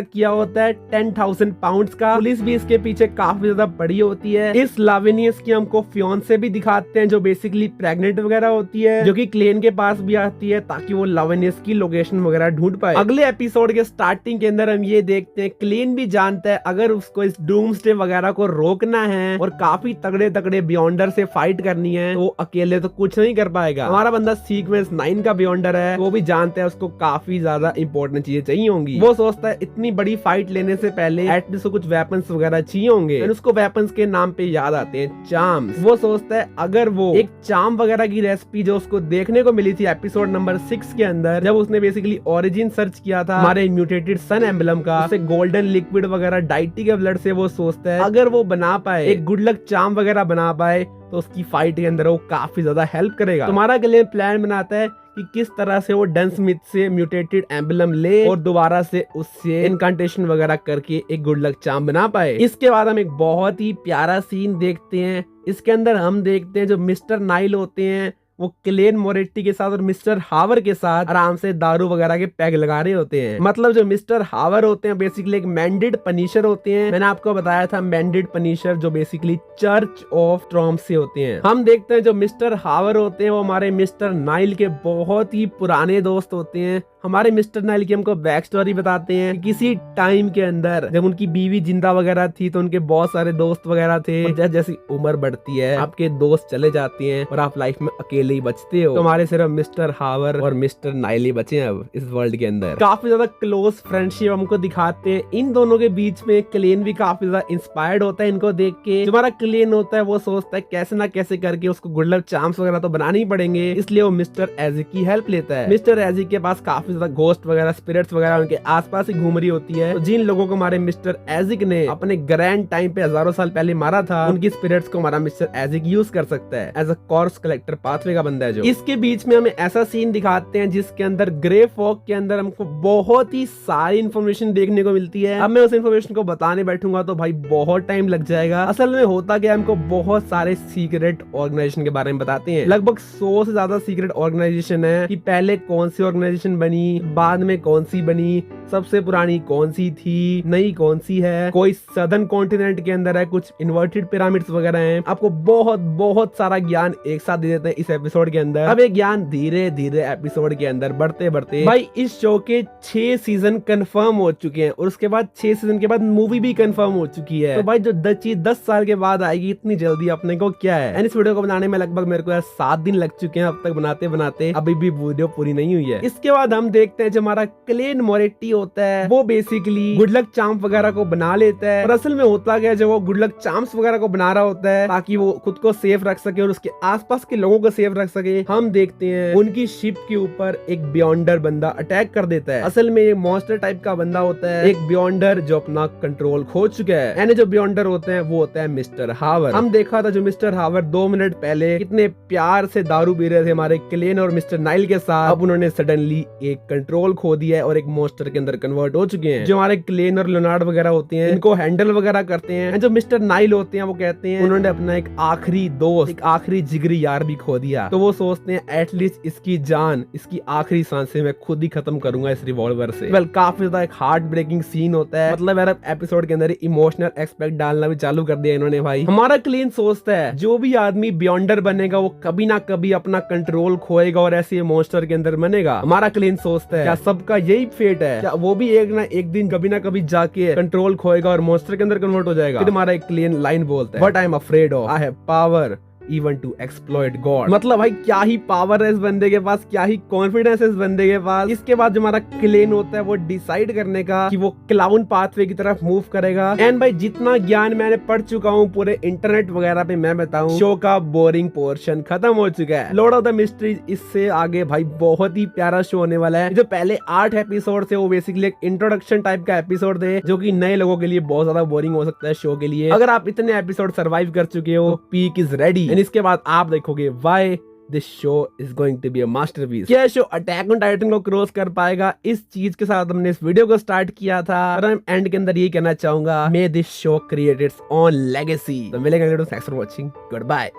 किया होता है 10,000 पाउंड का। पुलिस भी इसके पीछे काफी ज्यादा बड़ी होती है। इस लावेनियस की हमको फियांसे भी दिखाते हैं जो बेसिकली प्रेग्नेंट वगैरह होती है, जो कि क्लेन के पास भी आती है ताकि वो लावेनियस की लोकेशन वगैरह ढूंढ पाए। अगले एपिसोड के स्टार्टिंग के अंदर हम ये देखते हैं क्लेन भी जानता है अगर उसको इस डूम्सडे वगैरह को रोकना है और काफी तगड़े तगड़े बियॉन्डर से फाइट करनी है तो अकेले तो कुछ नहीं कर पाएगा। हमारा बंदा सीक्वेंस 9 का बियॉन्डर है, वो भी जानता है उसको काफी ज्यादा इंपॉर्टेंट चीजें चाहिए होंगी। वो सोचता है इतनी बड़ी फाइट लेने से पहले एटलीस्ट कुछ वेपन्स वगैरह चाहिए होंगे। उसको वेपन्स के नाम पे याद आते हैं चार्म्स। वो सोचता है अगर वो एक चार्म वगैरह की रेसिपी जो उसको देखने को मिली थी एपिसोड नंबर 6 के अंदर, जब उसने बेसिकली ओरिजिन सर्च किया था हमारे म्यूटेटेड सन एम्बलम का, उसे गोल्डन लिक्विड वगैरह डाइटी के ब्लड से, वो सोचता है अगर वो बना पाए एक गुड लक चार्म वगैरह बना पाए तो उसकी फाइट के अंदर वो काफी ज्यादा हेल्प करेगा। तुम्हारा क्लेन प्लान बनाता है कि किस तरह से वो डन स्मिथ से म्यूटेटेड एम्बलम ले और दोबारा से उससे इनकांटेशन वगैरह करके एक गुड लक चार्म बना पाए। इसके बाद हम एक बहुत ही प्यारा सीन देखते हैं। इसके अंदर हम देखते हैं जो मिस्टर नाइल होते हैं वो क्लेन मोरेटी के साथ और मिस्टर हावर के साथ आराम से दारू वगैरह के पैग लगा रहे होते हैं। मतलब जो मिस्टर हावर होते हैं बेसिकली एक मैंडेड पनिशर होते हैं। मैंने आपको बताया था मैंडेड पनिशर जो बेसिकली चर्च ऑफ ट्रॉम्प से होते हैं। हम देखते हैं जो मिस्टर हावर होते हैं वो हमारे मिस्टर नाइल के बहुत ही पुराने दोस्त होते हैं। हमारे मिस्टर नाइल की हमको बैक स्टोरी बताते हैं कि किसी टाइम के अंदर जब उनकी बीवी जिंदा वगैरह थी तो उनके बहुत सारे दोस्त वगैरह थे। जैसे जैसी उम्र बढ़ती है आपके दोस्त चले जाते हैं और आप लाइफ में अकेले ही बचते हो। तो हमारे सिर्फ मिस्टर हावर और मिस्टर नाइल ही बचे हैं अब इस वर्ल्ड के अंदर। काफी ज्यादा क्लोज फ्रेंडशिप हमको दिखाते हैं इन दोनों के बीच में। क्लेन भी काफी ज्यादा इंस्पायर्ड होता है इनको देख के। जो हमारा क्लेन होता है वो सोचता है कैसे ना कैसे करके उसको गुड लक चार्म्स वगैरह तो बनाने ही पड़ेंगे, इसलिए वो मिस्टर एजी की हेल्प लेता है। मिस्टर एजी के पास काफी ज्यादा घोस्ट वगैरह स्पिरिट्स वगैरह उनके आसपास ही घूम रही होती है। तो जिन लोगों को हमारे मिस्टर एजिक ने अपने ग्रैंड टाइम पे हजारों साल पहले मारा था उनकी स्पिरिट्स को हमारा मिस्टर एजिक यूज कर सकता है as a corpse collector pathway का बंदा है जो। इसके बीच में हमें ऐसा सीन दिखाते हैं जिसके अंदर ग्रे फॉग के अंदर हमको बहुत ही सारी इन्फॉर्मेशन देखने को मिलती है। अब मैं उस इन्फॉर्मेशन को बताने बैठूंगा तो भाई बहुत टाइम लग जाएगा। असल में होता क्या, हमको बहुत सारे सीक्रेट ऑर्गेनाइजेशन के बारे में बताते हैं। लगभग 100 से ज्यादा सीक्रेट ऑर्गेनाइजेशन है कि पहले कौन सी ऑर्गेनाइजेशन बनी, बाद में कौन सी बनी, सबसे पुरानी कौन सी थी, नई कौन सी है, कोई सदर्न कॉन्टिनेंट के अंदर है, कुछ इन्वर्टेड पिरामिड्स वगैरह हैं। आपको बहुत बहुत सारा ज्ञान एक साथ दे देते हैं इस एपिसोड के अंदर। अब ये ज्ञान धीरे धीरे एपिसोड के अंदर बढ़ते बढ़ते भाई इस शो के 6 सीजन कंफर्म हो चुके हैं और उसके बाद 6 सीजन के बाद मूवी भी कंफर्म हो चुकी है। तो भाई जो चीज 10 साल के बाद आएगी इतनी जल्दी अपने को क्या है। एंड इस वीडियो को बनाने में लगभग मेरे को 7 दिन लग चुके हैं अब तक बनाते बनाते, अभी भी वीडियो पूरी नहीं हुई है। इसके बाद हम हम देखते हैं जो हमारा क्लेन मोरेटी होता है वो बेसिकली गुड लक चार्म वगैरह को बना लेता है, और असल में होता क्या है जब वो गुड लक चार्म्स वगैरह को बना रहा होता है ताकि वो खुद को सेफ रख सके और उसके आसपास के लोगों को सेफ रख सके, हम देखते हैं उनकी शिप के ऊपर एक बियॉन्डर बंदा अटैक कर देता है। असल में ये मॉन्स्टर टाइप का बंदा होता है, एक बियॉन्डर जो अपना कंट्रोल खो चुका है। यानी जो बियॉन्डर होते हैं वो होता है मिस्टर हावर। हम देखा था जो मिस्टर हावर 2 मिनट पहले कितने प्यार से दारू पी रहे थे हमारे क्लेन और मिस्टर नाइल के साथ, अब उन्होंने सडनली एक कंट्रोल खो दिया है और एक मॉन्स्टर के अंदर कन्वर्ट हो चुके हैं। जो हमारे क्लेन और लियोनार्ड वगैरह होते हैं इनको हैंडल वगैरह करते हैं। जो मिस्टर नाइल होते हैं वो कहते हैं उन्होंने अपना एक आखिरी दोस्त, एक आखिरी जिगरी यार भी खो दिया, तो वो सोचते हैं एटलीस्ट इसकी जान, इसकी आखिरी सांसें मैं खुद ही खत्म करूंगा इस रिवॉल्वर से। वेल काफी ज्यादा एक हार्ट ब्रेकिंग सीन होता है, मतलब यार एपिसोड के अंदर इमोशनल एक्सपेक्ट डालना भी चालू कर दिया इन्होंने भाई। हमारा क्लीन सोचता है जो भी आदमी बियॉन्डर बनेगा वो कभी ना कभी अपना कंट्रोल खोएगा और ऐसे मॉन्स्टर के अंदर बनेगा। हमारा क्लीन सोचता है क्या सबका यही फेट है, क्या वो भी एक ना एक दिन कभी ना कभी जाके कंट्रोल खोएगा और मॉन्स्टर के अंदर कन्वर्ट हो जाएगा। फिर हमारा एक क्लीन लाइन बोलता है, but I am afraid of, I have power even to exploit god. मतलब भाई क्या ही पावर है इस बंदे के पास, क्या ही कॉन्फिडेंस है इस बंदे के पास। इसके बाद जो हमारा क्लेन होता है वो डिसाइड करने का कि वो क्लाउन पाथवे की तरफ मूव करेगा। एंड भाई जितना ज्ञान मैंने पढ़ चुका हूँ पूरे इंटरनेट वगैरह पे मैं बताऊं, शो का बोरिंग पोर्शन खत्म हो चुका है। लॉर्ड ऑफ द मिस्ट्रीज इससे आगे भाई बहुत ही प्यारा शो होने वाला है। जो पहले 8 एपिसोड थे वो बेसिकली एक इंट्रोडक्शन टाइप का एपिसोड थे जो कि नए लोगों के लिए बहुत ज्यादा बोरिंग हो सकता है शो के लिए। अगर आप इतने एपिसोड सर्वाइव कर चुके हो पीक इज रेडी। इसके बाद आप देखोगे why this show is going to be a masterpiece. क्या शो अटैक ऑन टाइटन को क्रॉस कर पाएगा, इस चीज के साथ हमने इस वीडियो को स्टार्ट किया था और हम एंड के अंदर ये कहना चाहूंगा, may this show create its own legacy. तो मिलेंगे, thanks for watching, good bye.